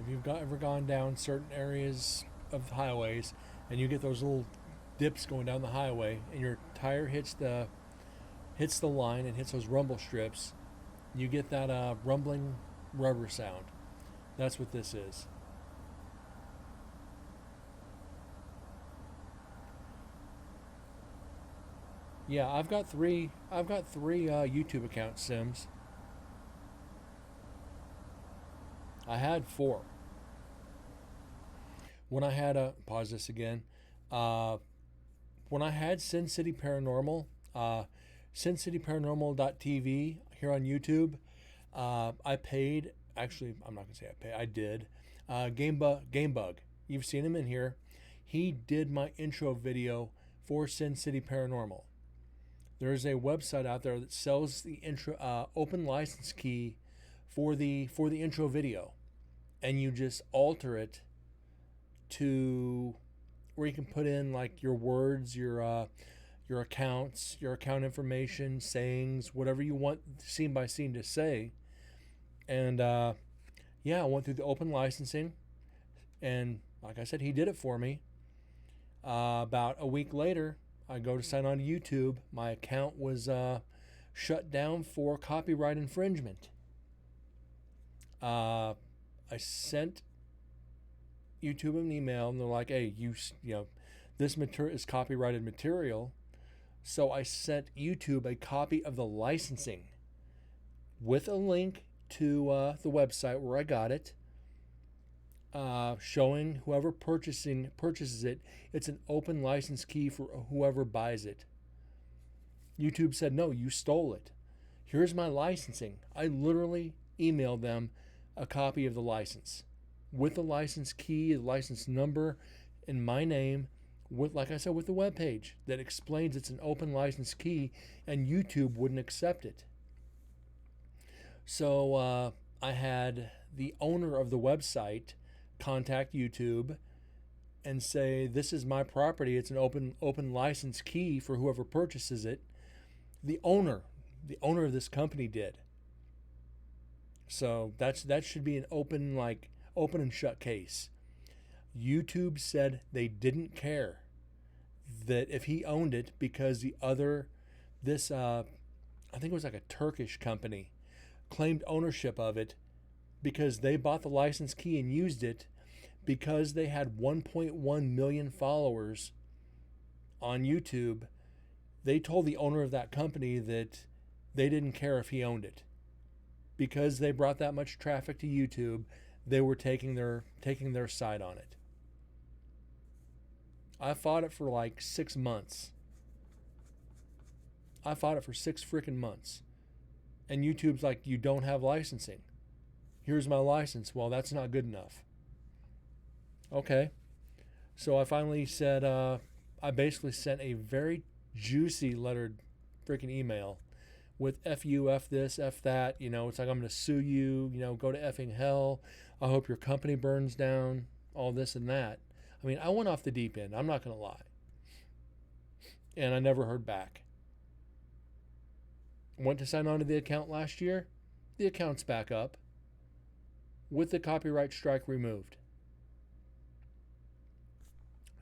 If you've ever gone down certain areas of highways and you get those little dips going down the highway and your tire hits the line and hits those rumble strips, you get that rumbling rubber sound. That's what this is. Yeah, I've got three YouTube accounts, Sims. I had 4. When I had pause this again. When I had Sin City Paranormal, SinCityParanormal.tv here on YouTube, I paid. Actually, I'm not gonna say I paid. I did. Gamebug. You've seen him in here. He did my intro video for Sin City Paranormal. There is a website out there that sells the intro open license key for the intro video, and you just alter it to where you can put in like your words, your accounts, your account information, sayings, whatever you want scene by scene to say. And yeah, I went through the open licensing, and like I said, he did it for me. About a week later, I go to sign on to YouTube. My account was shut down for copyright infringement. I sent YouTube an email, and they're like, "Hey, you know, this material is copyrighted material." So I sent YouTube a copy of the licensing with a link to the website where I got it. showing whoever purchases it, it's an open license key for whoever buys it. YouTube said, no, you stole it. Here's my licensing. I literally emailed them a copy of the license with the license key, the license number, and my name, with, like I said, with the web page that explains it's an open license key, and YouTube wouldn't accept it. So I had the owner of the website contact YouTube and say, this is my property. It's an open license key for whoever purchases it. The owner of this company did. So that should be an open and shut case. YouTube said they didn't care that if he owned it, because I think it was like a Turkish company, claimed ownership of it because they bought the license key and used it, because they had 1.1 million followers on YouTube. They told the owner of that company that they didn't care if he owned it. Because they brought that much traffic to YouTube, they were taking their side on it. I fought it for like 6 months. I fought it for 6 freaking months. And YouTube's like, you don't have licensing. Here's my license. Well, that's not good enough. Okay. So I finally said, I basically sent a very juicy lettered freaking email with F you, F this, F that. You know, it's like, I'm going to sue you, go to effing hell. I hope your company burns down, all this and that. I mean, I went off the deep end. I'm not going to lie. And I never heard back. Went to sign on to the account last year. The account's back up with the copyright strike removed.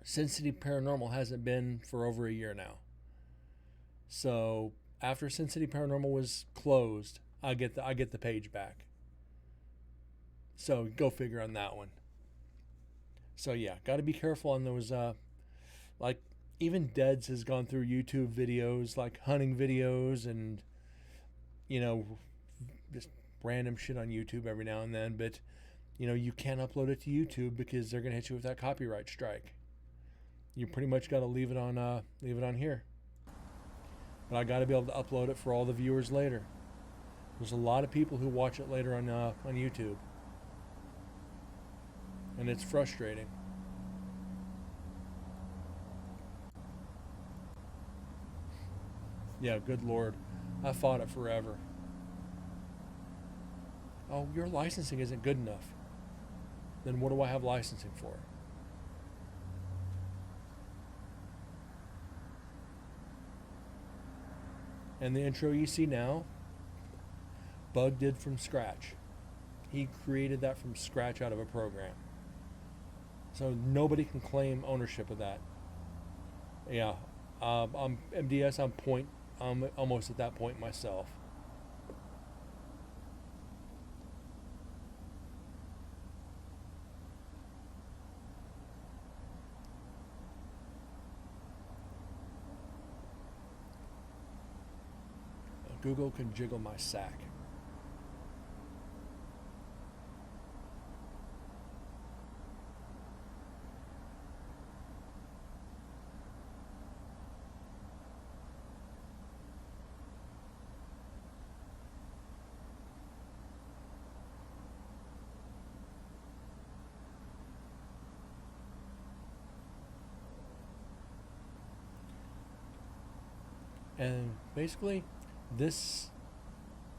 Sin City Paranormal hasn't been for over a year now. So after Sin City Paranormal was closed, I get the page back. So go figure on that one. So yeah, got to be careful on those. Like even Deads has gone through YouTube videos, like hunting videos, and just random shit on YouTube every now and then. But you can't upload it to YouTube because they're gonna hit you with that copyright strike. You pretty much got to leave it on here. But I got to be able to upload it for all the viewers later. There's a lot of people who watch it later on YouTube, and it's frustrating. Yeah, good Lord, I fought it forever. Oh, your licensing isn't good enough. Then what do I have licensing for? And the intro you see now, Bug did from scratch. He created that from scratch out of a program. So nobody can claim ownership of that. Yeah, I'm MDS. I'm almost at that point myself. Google can jiggle my sack. And basically, this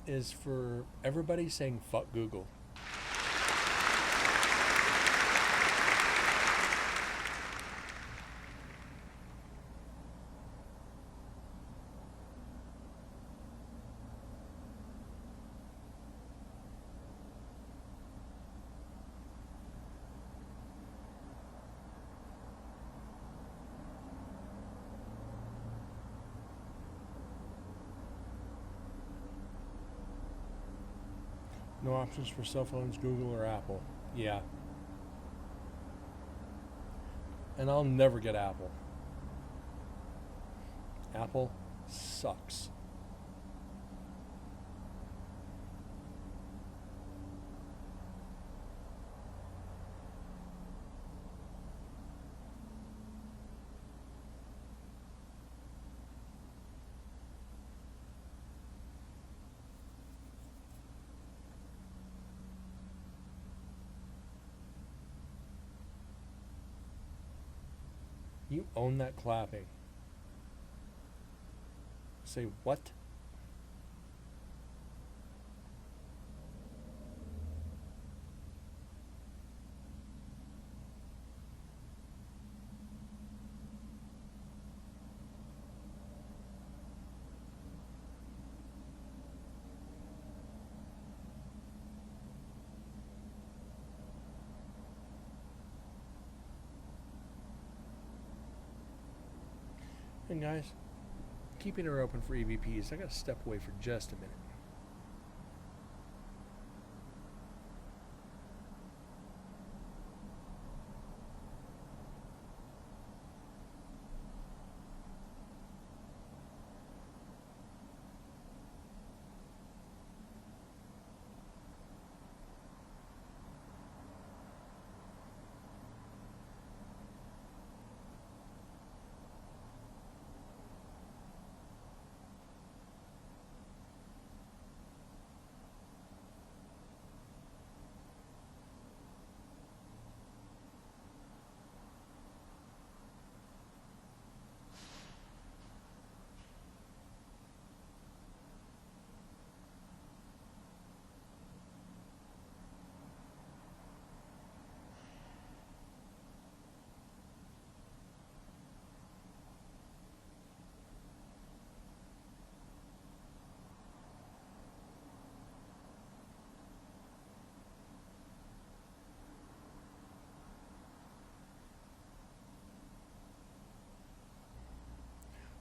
is for everybody saying fuck Google. No options for cell phones, Google or Apple. Yeah. And I'll never get Apple. Apple sucks. You own that clapping. Say what? And guys, keeping her open for EVPs, I gotta step away for just a minute.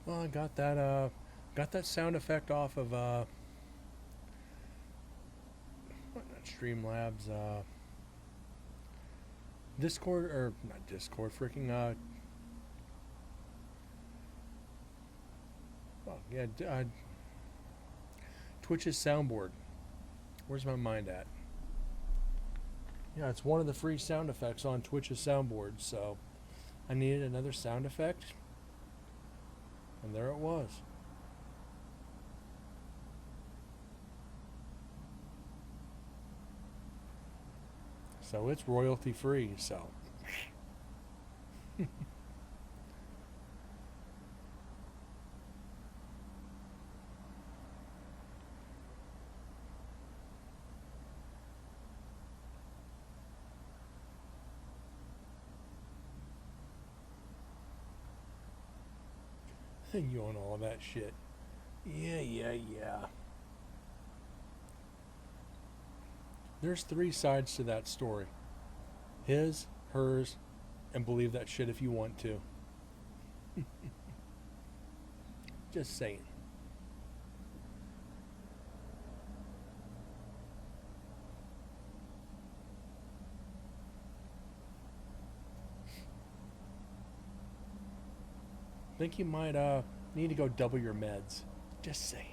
Well, I got that sound effect off of what, not Streamlabs, Discord, or not Discord, freaking well, yeah, Twitch's soundboard. Where's my mind at? Yeah, it's one of the free sound effects on Twitch's soundboard, so I needed another sound effect, and there it was. So it's royalty free, so. You own all that shit. Yeah. There's three sides to that story. His, hers, and believe that shit if you want to. Just saying. Think you might need to go double your meds. Just saying.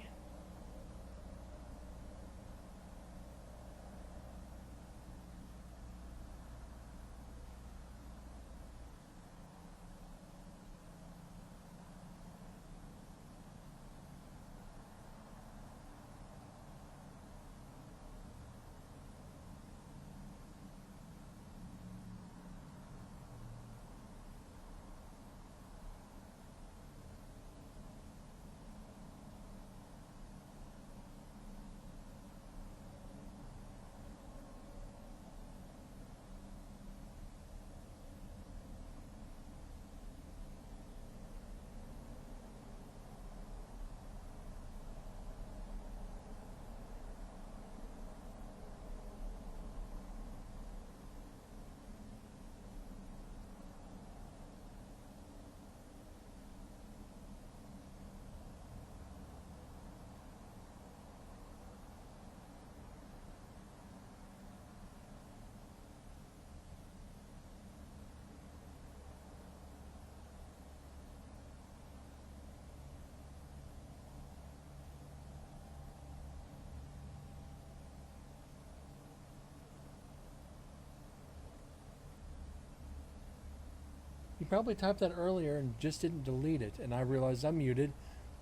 You probably typed that earlier and just didn't delete it, and I realized I'm muted,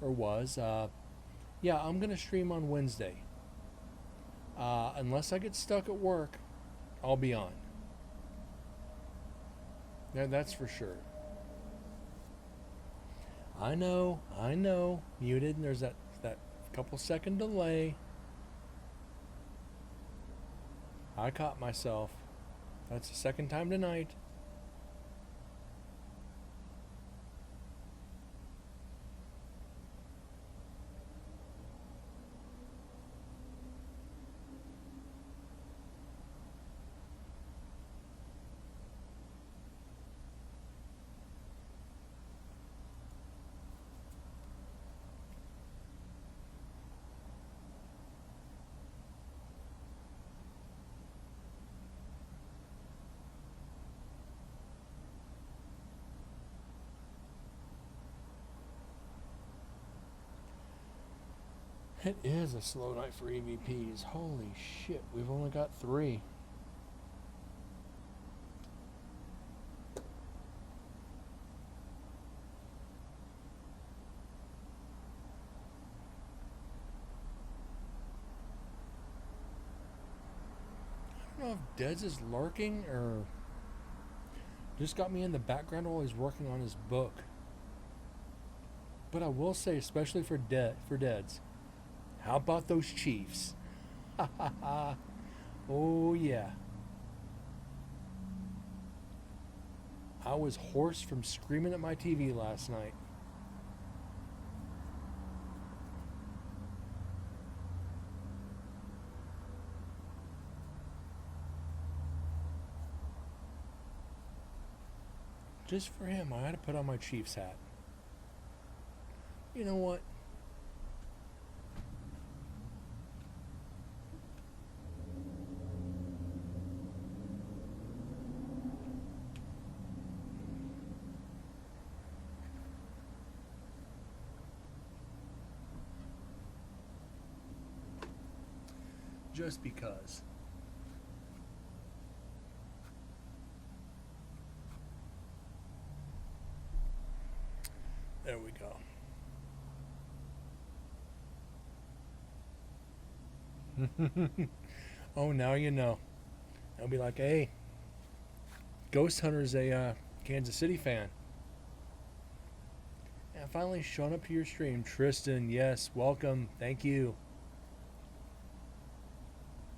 or was. Yeah, I'm going to stream on Wednesday. Unless I get stuck at work, I'll be on. Yeah, that's for sure. I know. Muted, and there's that couple second delay. I caught myself. That's the second time tonight. It is a slow night for EVPs. Holy shit, we've only got 3. I don't know if Dez is lurking or just got me in the background while he's working on his book. But I will say, especially for Dez, how about those Chiefs? Ha ha ha. Oh, yeah. I was hoarse from screaming at my TV last night. Just for him, I had to put on my Chiefs hat. You know what? Just because. There we go. Oh, now you know. I'll be like, hey, Ghost Hunter's a Kansas City fan. And finally shown up to your stream. Tristan, yes, welcome. Thank you.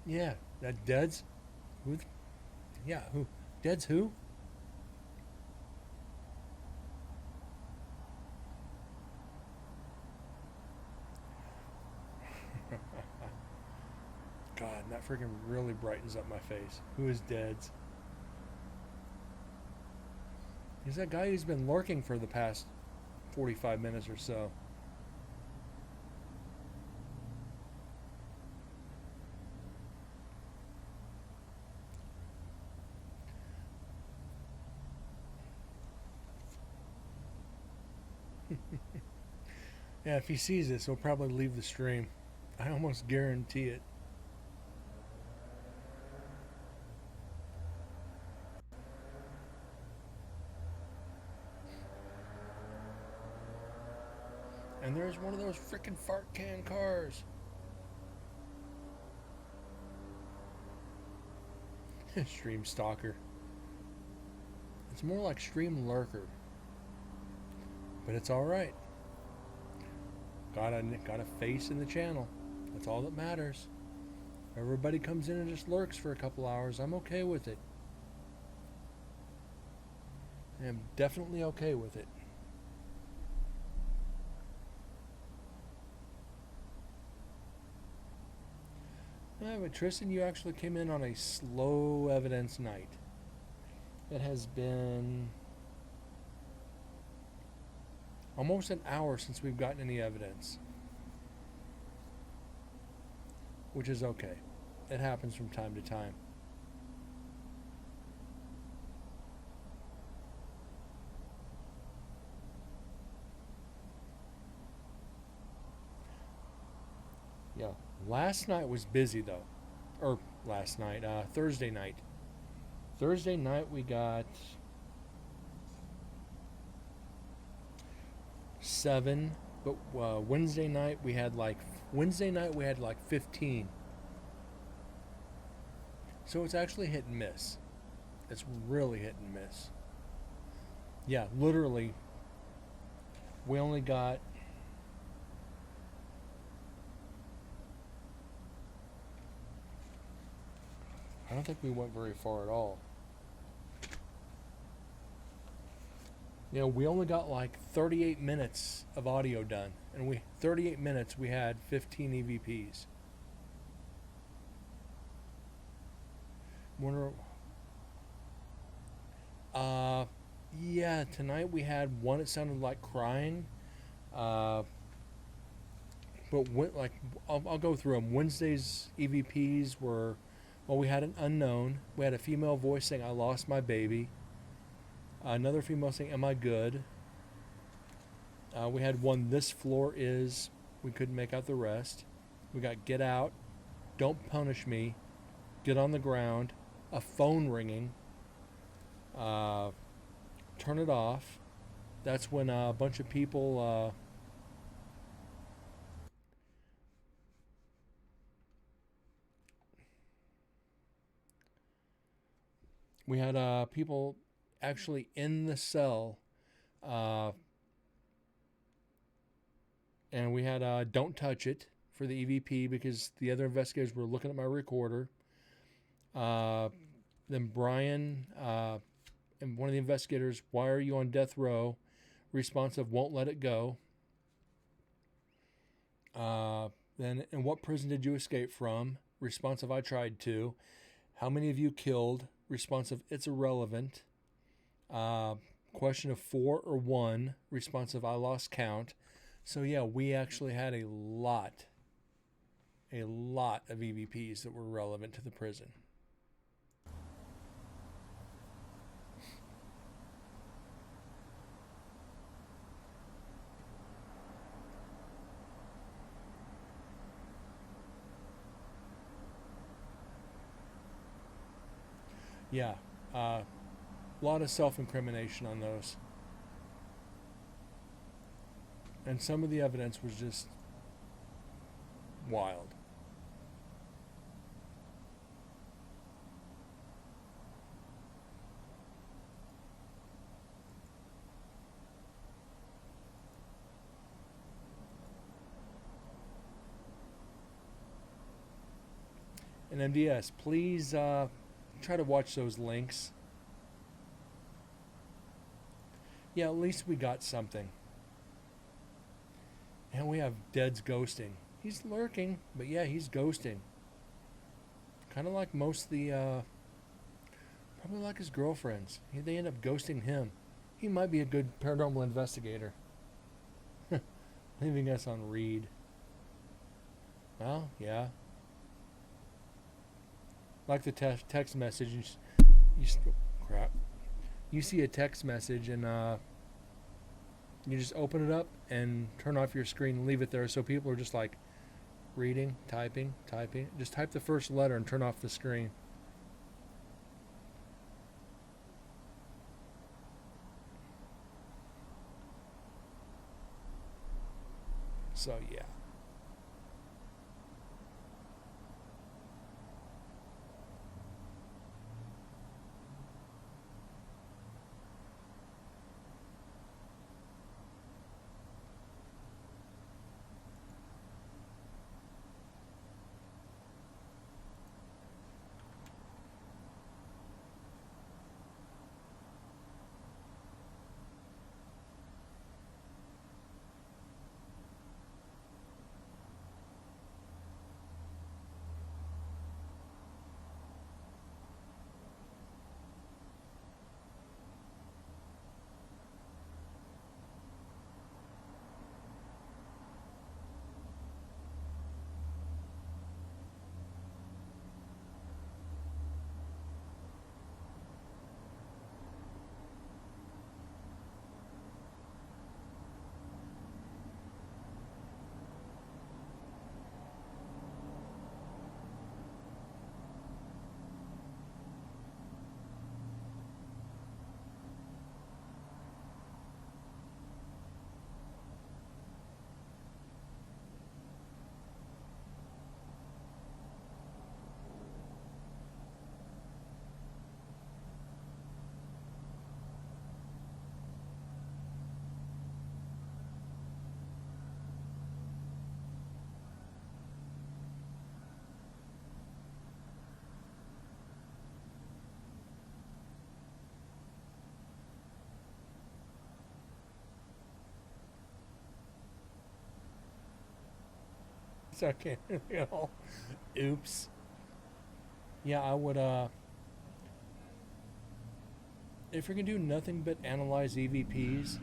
Yeah, that Dead's? Who? Yeah, who? Dead's who? God, that freaking really brightens up my face. Who is Dead's? He's that guy who's been lurking for the past 45 minutes or so. Yeah, if he sees this, he'll probably leave the stream. I almost guarantee it. And there's one of those frickin' fart can cars. Stream stalker. It's more like stream lurker. But it's alright. Got a face in the channel. That's all that matters. Everybody comes in and just lurks for a couple hours. I'm okay with it. I'm definitely okay with it. Yeah, but Tristan, you actually came in on a slow evidence night. It has been almost an hour since we've gotten any evidence. Which is okay. It happens from time to time. Yeah, last night was busy though. Or last night, Thursday night. Thursday night we got 7, but Wednesday night we had like 15. So it's actually hit and miss. It's really hit and miss. Yeah, literally We only got I don't think we went very far at all. We only got like 38 minutes of audio done, and 38 minutes we had 15 EVPs. Wonder. Yeah, tonight we had one that sounded like crying. But I'll go through them. Wednesday's EVPs were, well, we had an unknown. We had a female voice saying, "I lost my baby." Another female saying, "Am I good?" We had one, "This floor is." We couldn't make out the rest. We got "Get out," "Don't punish me," "Get on the ground," a phone ringing, "Turn it off." That's when a bunch of people. We had people actually in the cell, and we had "Don't touch it" for the EVP because the other investigators were looking at my recorder. Then Brian and one of the investigators, "Why are you on death row?" Responsive, "Won't let it go." Then, "And what prison did you escape from?" Responsive, "I tried to." "How many of you killed?" Responsive, "It's irrelevant." Question of 4 or 1. Responsive, "I lost count." So yeah, we actually had a lot of EVPs that were relevant to the prison. Yeah, a lot of self-incrimination on those. And some of the evidence was just wild. And MDS, please try to watch those links. Yeah, at least we got something. And we have Dead's ghosting. He's lurking, but yeah, he's ghosting. Kind of like most of the, probably like his girlfriends. They end up ghosting him. He might be a good paranormal investigator. Leaving us on read. Well, yeah. Like the text message, crap. You see a text message and you just open it up and turn off your screen and leave it there, so people are just like reading, typing. Just type the first letter and turn off the screen. So yeah. So I can't, oops. Yeah, I would, if you're gonna do nothing but analyze EVPs,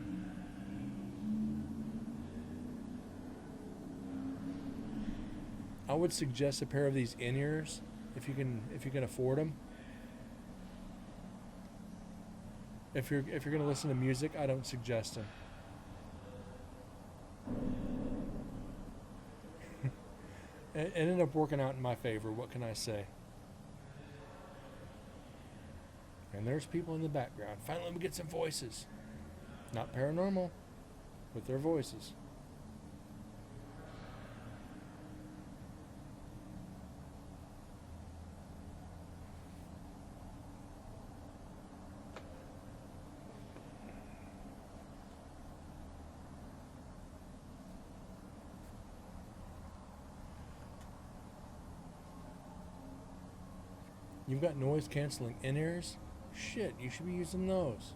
I would suggest a pair of these in-ears if you can afford them. If you're gonna listen to music, I don't suggest them. It ended up working out in my favor. What can I say? And there's people in the background. Finally, we get some voices. Not paranormal, but their voices. You've got noise canceling in-ears? Shit, you should be using those.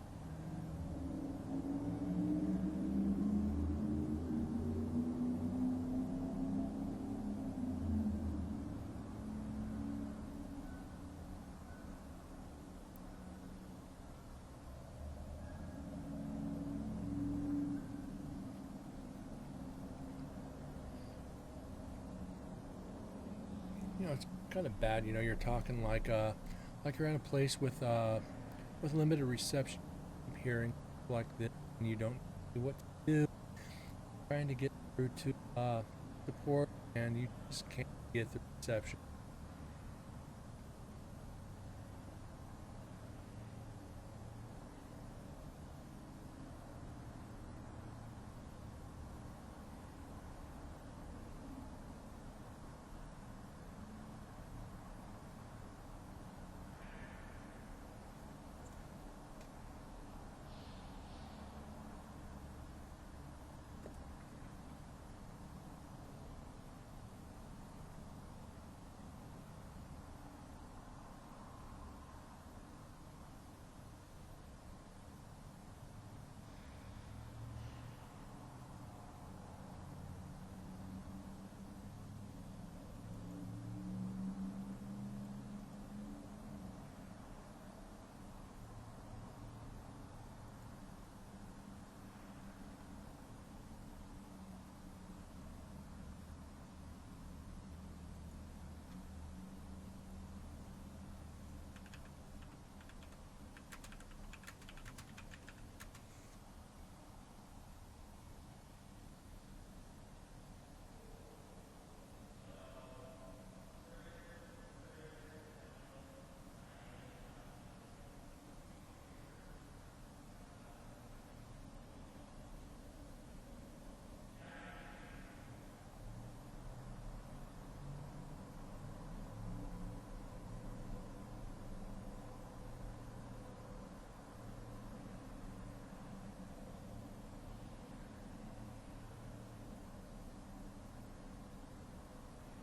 It's kind of bad, you're talking like you're in a place with limited reception, hearing like this, and you don't know what to do, trying to get through to support, and you just can't get the reception.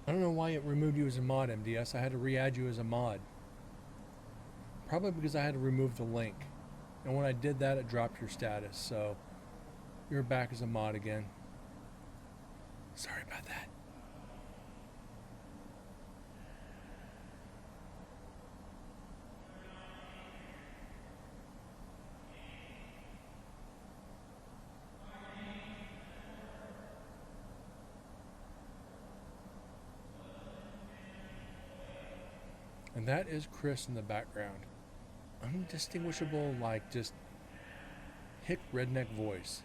I don't know why it removed you as a mod, MDS. I had to re-add you as a mod. Probably because I had to remove the link. And when I did that, it dropped your status. So you're back as a mod again. Sorry about that. And that is Chris in the background. Undistinguishable, like just hick redneck voice.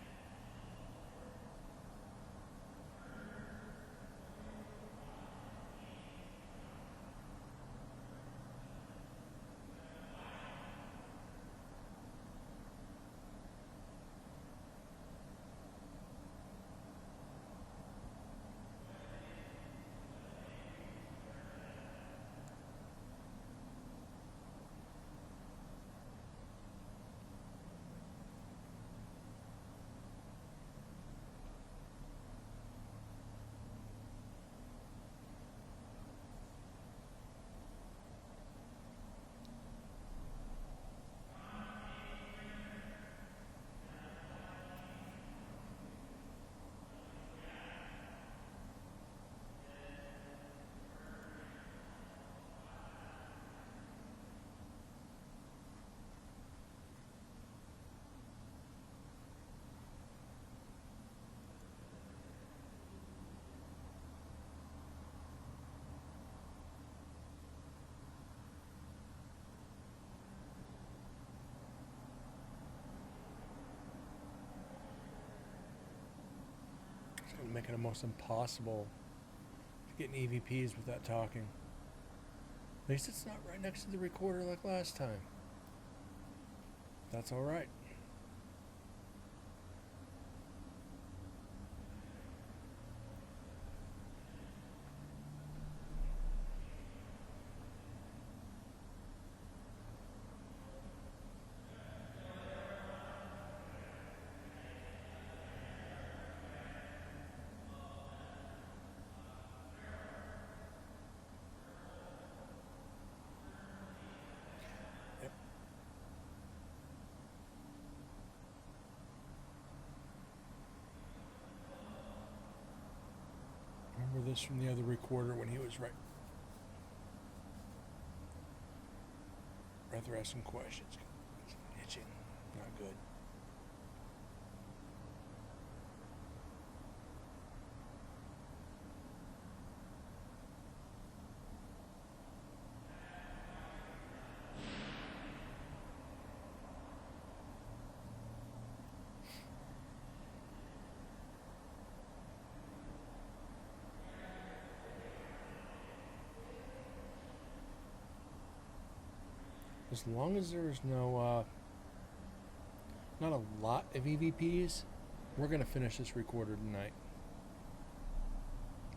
making it almost impossible to get any EVPs without talking. At least it's not right next to the recorder like last time. That's alright. Remember this from the other recorder when he was rather asking questions. It's itching. Not good. As long as there's no, not a lot of EVPs, we're going to finish this recorder tonight.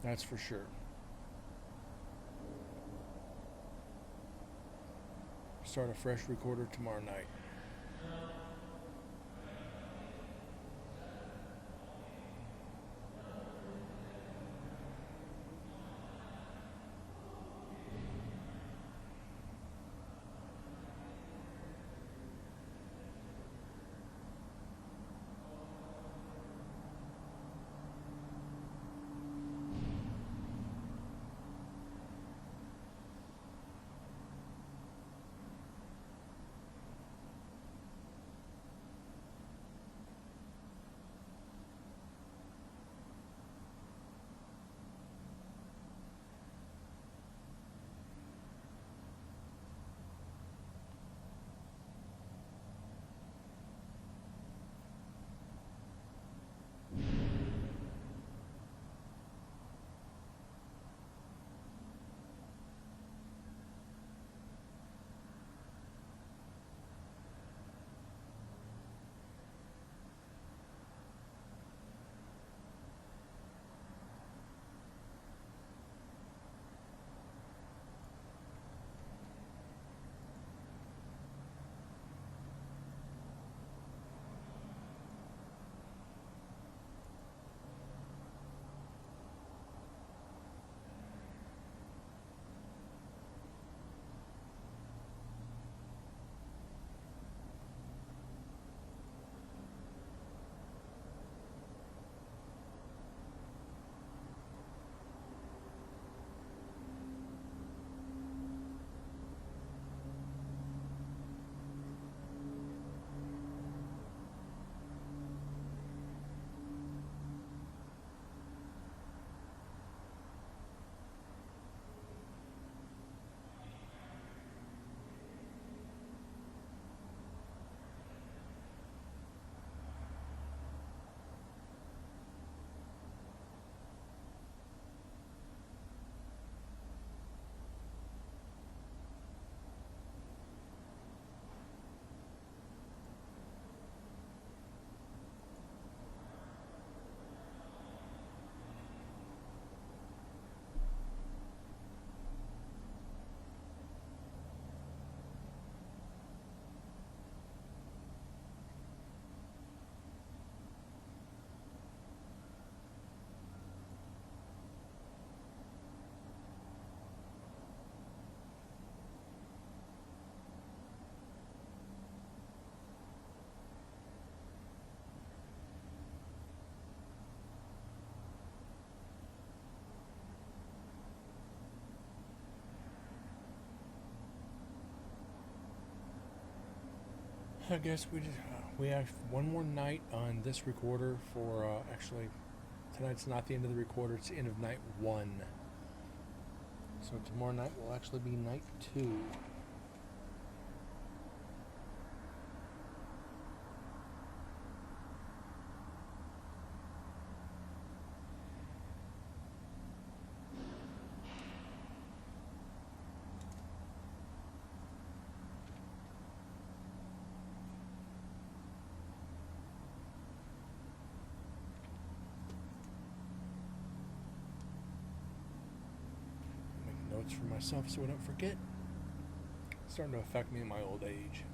That's for sure. Start a fresh recorder tomorrow night. I guess we have one more night on this recorder for actually tonight's not the end of the recorder, it's the end of night 1. So tomorrow night will actually be night 2. notes for myself so I don't forget. It's starting to affect me in my old age.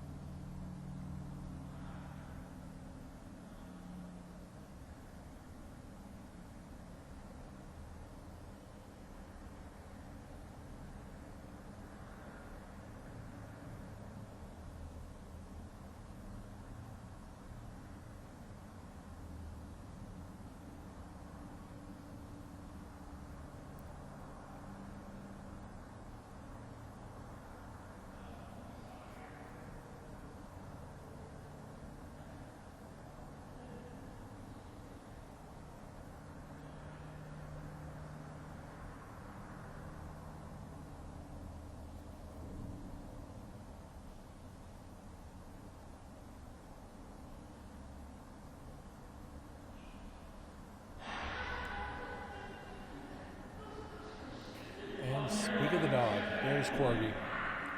And speak of the dog, there's Corgi.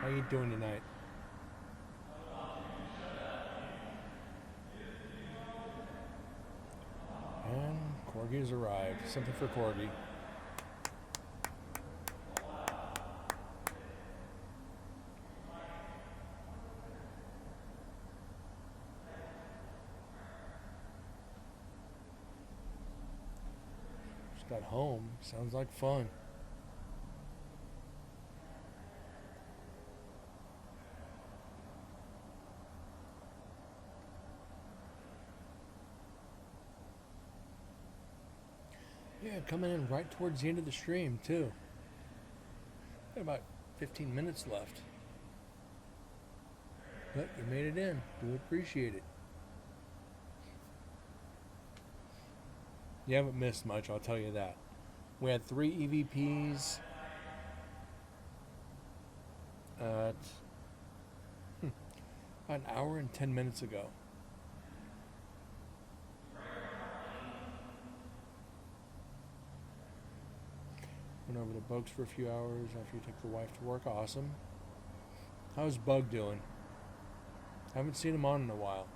How you doing tonight? And Corgi has arrived. Something for Corgi. Just got home. Sounds like fun. Yeah, coming in right towards the end of the stream, too. Got about 15 minutes left. But you made it in. Do appreciate it. You haven't missed much, I'll tell you that. We had 3 EVPs at about an hour and 10 minutes ago. Went over to Bugs for a few hours after you took the wife to work. Awesome. How's Bug doing? Haven't seen him on in a while.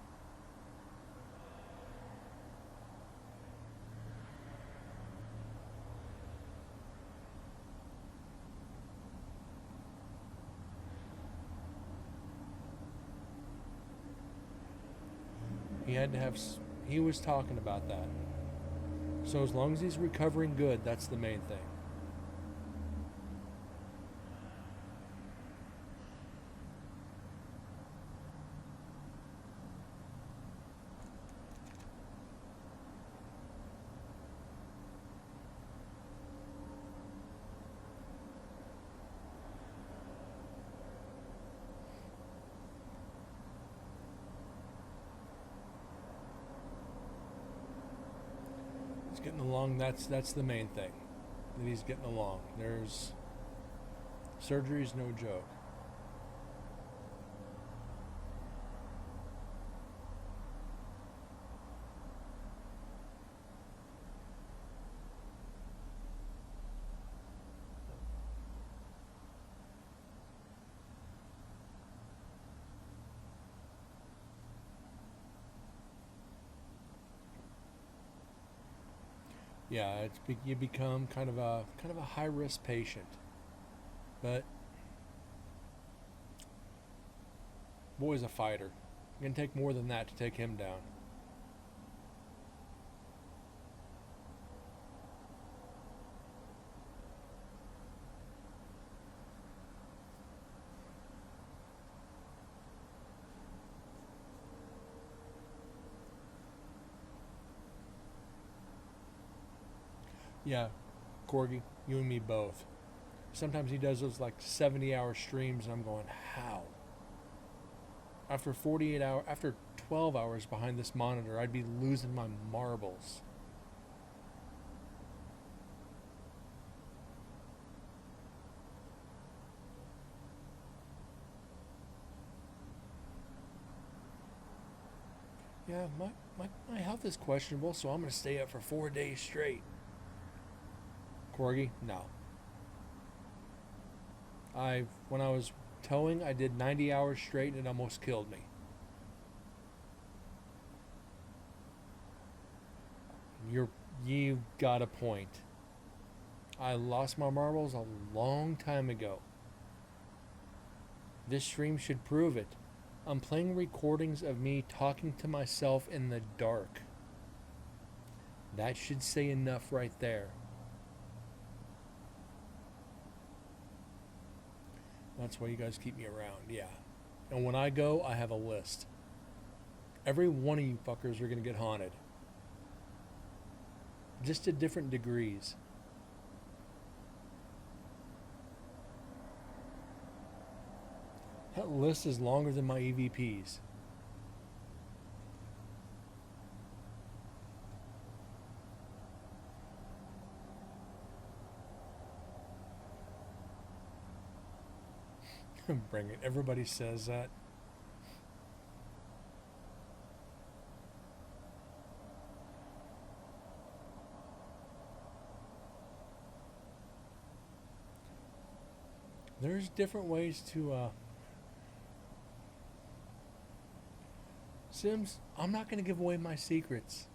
He was talking about that. So as long as he's recovering good, that's the main thing. Getting along, that's the main thing, that he's getting along. Surgery's no joke. Yeah, you become kind of a high risk patient, but boy's a fighter. It's gonna take more than that to take him down. Yeah, Corgi, you and me both. Sometimes he does those like 70-hour streams, and I'm going, how? After 12 hours behind this monitor, I'd be losing my marbles. Yeah, my health is questionable, so I'm going to stay up for 4 days straight. Corgi, no. When I was towing, I did 90 hours straight and it almost killed me. You've got a point. I lost my marbles a long time ago. This stream should prove it. I'm playing recordings of me talking to myself in the dark. That should say enough right there. That's why you guys keep me around, yeah. And when I go, I have a list. Every one of you fuckers are gonna get haunted. Just to different degrees. That list is longer than my EVPs. Bring it. Everybody says that. There's different ways to Sims, I'm not going to give away my secrets.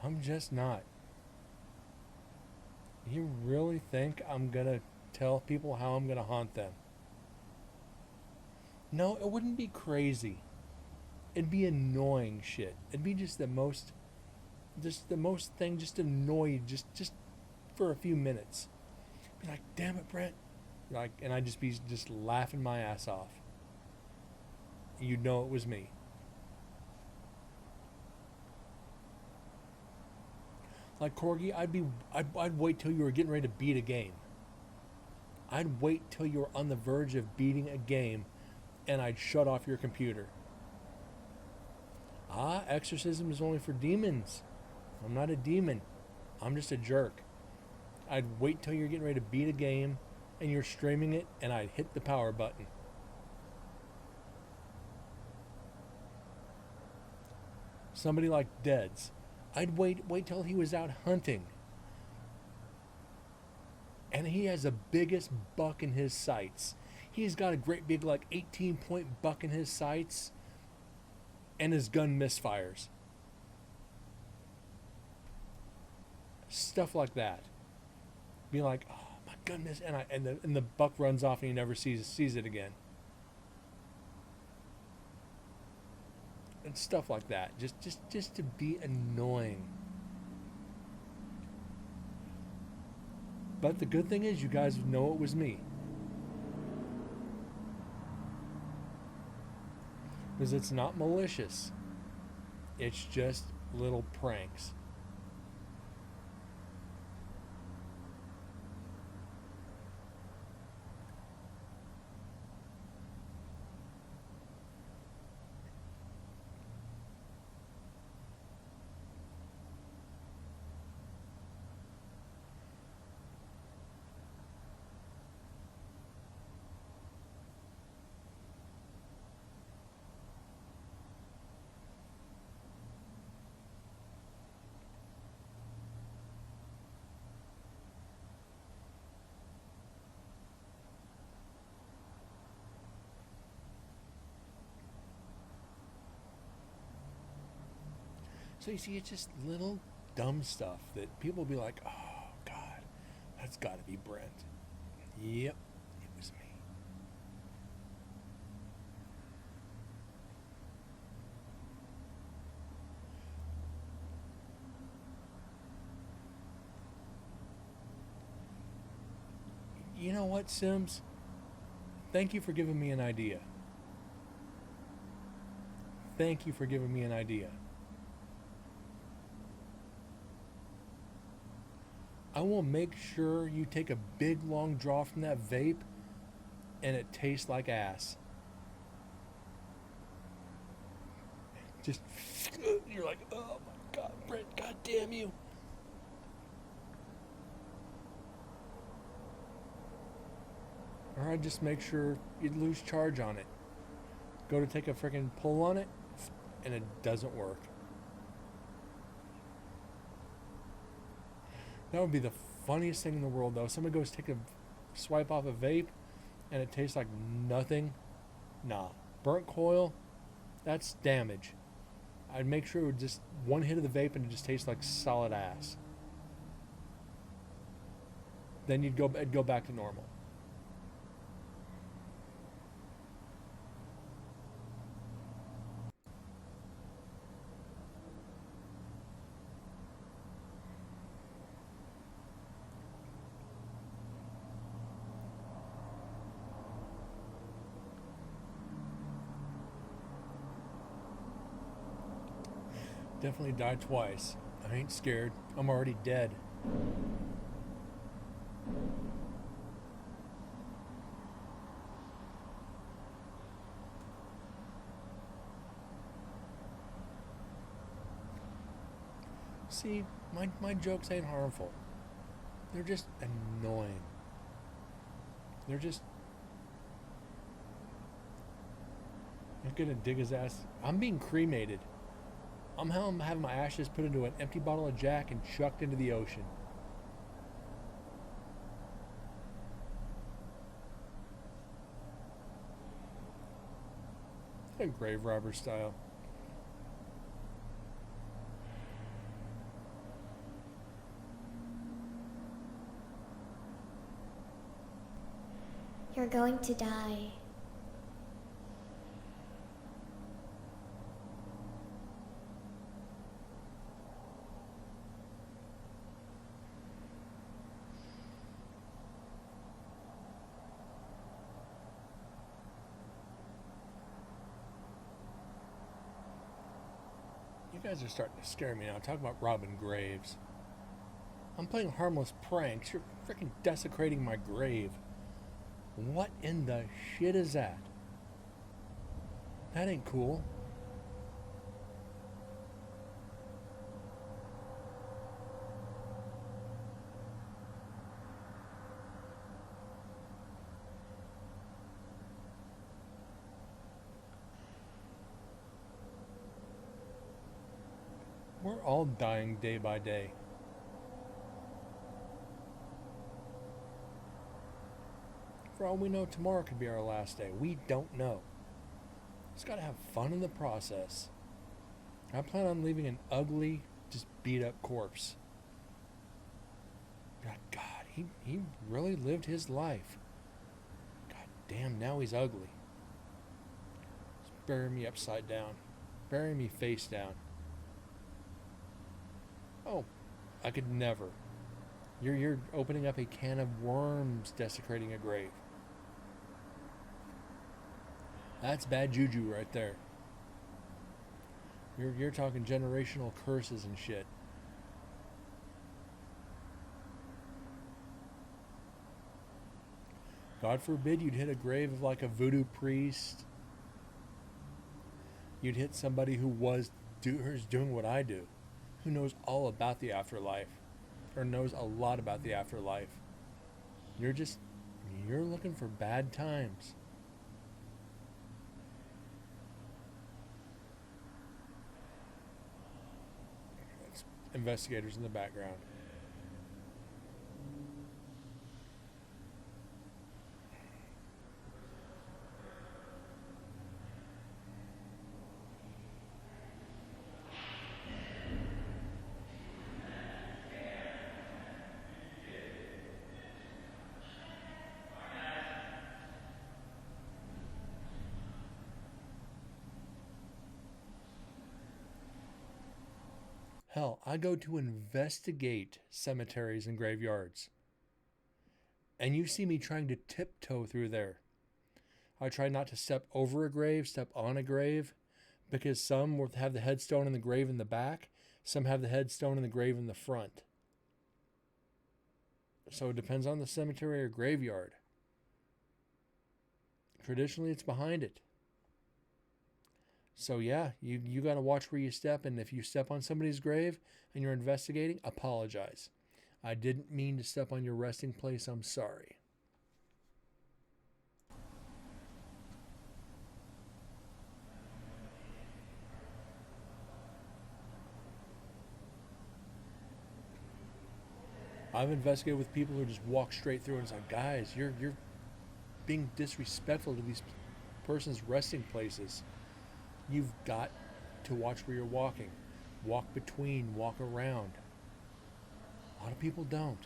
I'm just not. You really think I'm going to tell people how I'm going to haunt them? No, it wouldn't be crazy. It'd be annoying shit. It'd be just the most thing, just annoy you, just for a few minutes. Be like, damn it, Brent. Like, and I'd just be just laughing my ass off. You'd know it was me. Like Corgi, I'd wait till you were getting ready to beat a game. I'd wait till you were on the verge of beating a game, and I'd shut off your computer. Exorcism is only for demons. I'm not a demon. I'm just a jerk. I'd wait till you're getting ready to beat a game, and you're streaming it, and I'd hit the power button. Somebody like Deads, I'd wait till he was out hunting, and he has the biggest buck in his sights. He's got a great big, like, 18-point buck in his sights, and his gun misfires. Stuff like that. Be like, oh my goodness, and the buck runs off and he never sees it again. And stuff like that. Just to be annoying. But the good thing is, you guys know it was me. Because it's not malicious. It's just little pranks. So you see, it's just little dumb stuff that people will be like, oh, God, that's got to be Brent. Yep, it was me. You know what, Sims? Thank you for giving me an idea. Thank you for giving me an idea. I will make sure you take a big long draw from that vape and it tastes like ass. Just, you're like, oh my God, Brent, God damn you. Or I just make sure you lose charge on it. Go to take a freaking pull on it and it doesn't work. That would be the funniest thing in the world, though. Somebody goes take a swipe off a vape, and it tastes like nothing. Nah. Burnt coil, that's damage. I'd make sure it would just one hit of the vape, and it just tastes like solid ass. then it'd go back to normal. Definitely died twice. I ain't scared. I'm already dead. See, my jokes ain't harmful. They're just annoying. They're just... I'm gonna dig his ass. I'm being cremated. I'm having my ashes put into an empty bottle of Jack and chucked into the ocean. Grave robber style. You're going to die. You guys are starting to scare me now. Talk about robbing graves. I'm playing harmless pranks. You're freaking desecrating my grave. What in the shit is that? That ain't cool. We're all dying day by day. For all we know, tomorrow could be our last day. We don't know. Just gotta have fun in the process. I plan on leaving an ugly, just beat up corpse. God, he really lived his life. God damn, now he's ugly. Just bury me upside down. Bury me face down. Oh, I could never. You're opening up a can of worms, desecrating a grave. That's bad juju right there. You're talking generational curses and shit. God forbid you'd hit a grave of like a voodoo priest. You'd hit somebody who's doing what I do, who knows all about the afterlife, or knows a lot about the afterlife. You're looking for bad times. It's investigators in the background. Hell, I go to investigate cemeteries and graveyards. And you see me trying to tiptoe through there. I try not to step over a grave, step on a grave, because some will have the headstone in the grave in the back, some have the headstone in the grave in the front. So it depends on the cemetery or graveyard. Traditionally, it's behind it. So yeah, you got to watch where you step, and if you step on somebody's grave and you're investigating, apologize. I didn't mean to step on your resting place. I'm sorry. I've investigated with people who just walk straight through and it's like, guys, you're being disrespectful to these person's resting places. You've got to watch where you're walking. Walk between, walk around. A lot of people don't.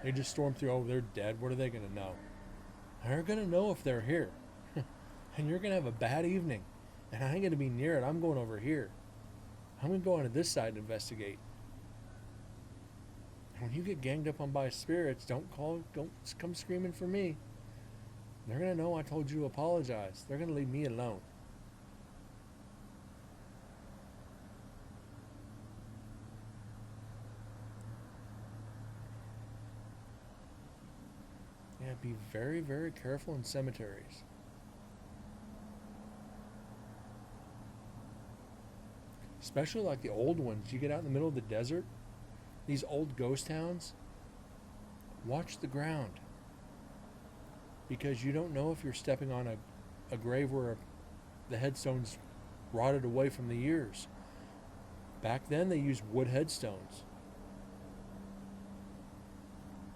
They just storm through. Oh, they're dead. What are they going to know? They're going to know if they're here. And you're going to have a bad evening. And I ain't going to be near it. I'm going over here. I'm going to go onto this side and investigate. When you get ganged up on by spirits, don't come screaming for me. They're going to know I told you to apologize. They're going to leave me alone. Yeah, be very, very careful in cemeteries. Especially like the old ones. You get out in the middle of the desert, these old ghost towns, watch the ground. Because you don't know if you're stepping on a grave where the headstone's rotted away from the years. Back then they used wood headstones.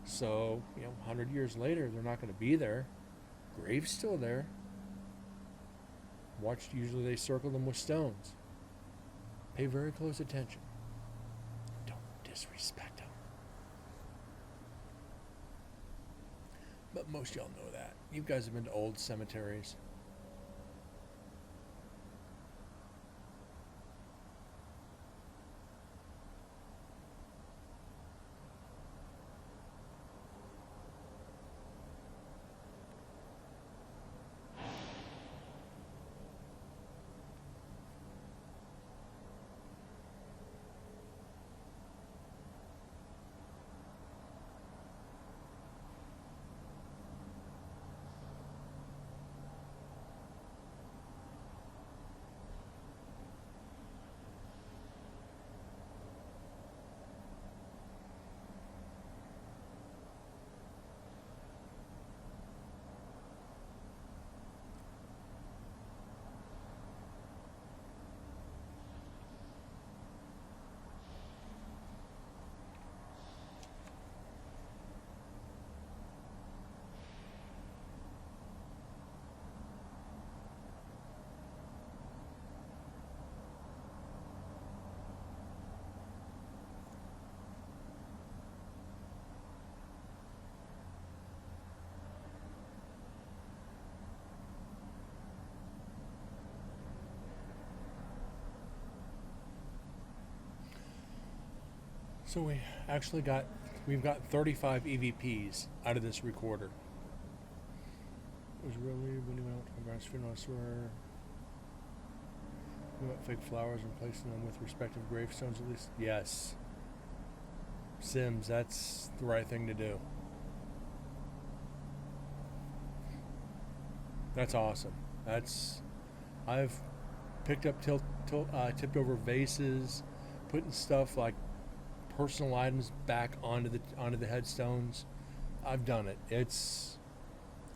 So, 100 years later, they're not going to be there. Grave's still there. Usually they circle them with stones. Pay very close attention. Don't disrespect them. But most of y'all know that. You guys have been to old cemeteries. So we've got 35 EVPs out of this recorder. It was really when we went out to my grand's funeral, I swear. We got fake flowers and placing them with respective gravestones at least. Yes. Sims, that's the right thing to do. That's awesome. I've picked up tipped over vases, putting stuff like personal items back onto the headstones. I've done it. It's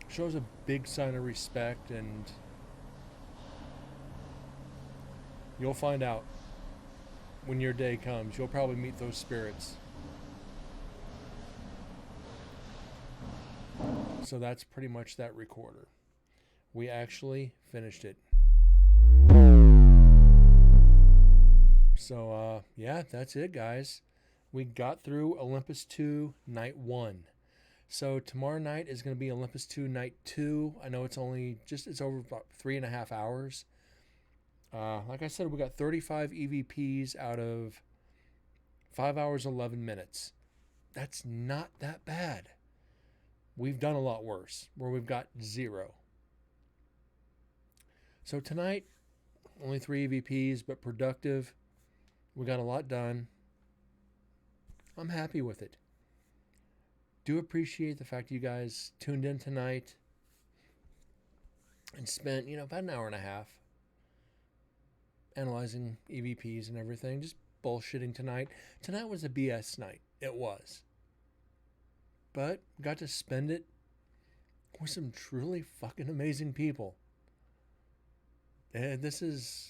shows a big sign of respect, and you'll find out when your day comes. You'll probably meet those spirits. So that's pretty much that recorder. We actually finished it. So yeah, that's it, guys. We got through Olympus 2 Night 1. So tomorrow night is going to be Olympus 2 Night 2. I know it's over about 3.5 hours. Like I said, we got 35 EVPs out of 5 hours, 11 minutes. That's not that bad. We've done a lot worse, where we've got 0. So tonight, only 3 EVPs, but productive. We got a lot done. I'm happy with it. Do appreciate the fact you guys tuned in tonight and spent, about an hour and a half analyzing EVPs and everything, just bullshitting tonight. Tonight was a BS night. It was. But got to spend it with some truly fucking amazing people. And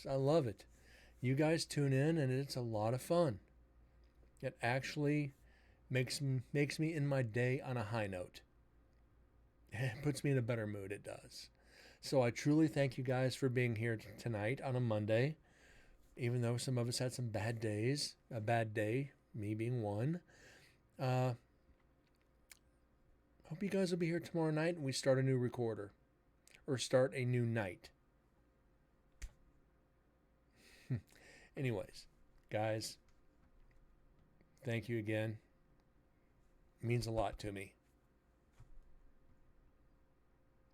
I love it. You guys tune in and it's a lot of fun. It actually makes me end my day on a high note. It puts me in a better mood, it does. So I truly thank you guys for being here tonight on a Monday. Even though some of us had some bad days. A bad day, me being one. Hope you guys will be here tomorrow night and we start a new recorder. Or start a new night. Anyways, guys, thank you again. It means a lot to me.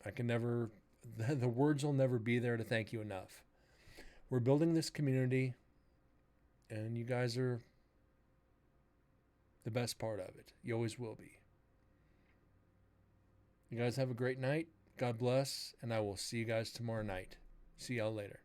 I can never, the words will never be there to thank you enough. We're building this community, and you guys are the best part of it. You always will be. You guys have a great night. God bless, and I will see you guys tomorrow night. See y'all later.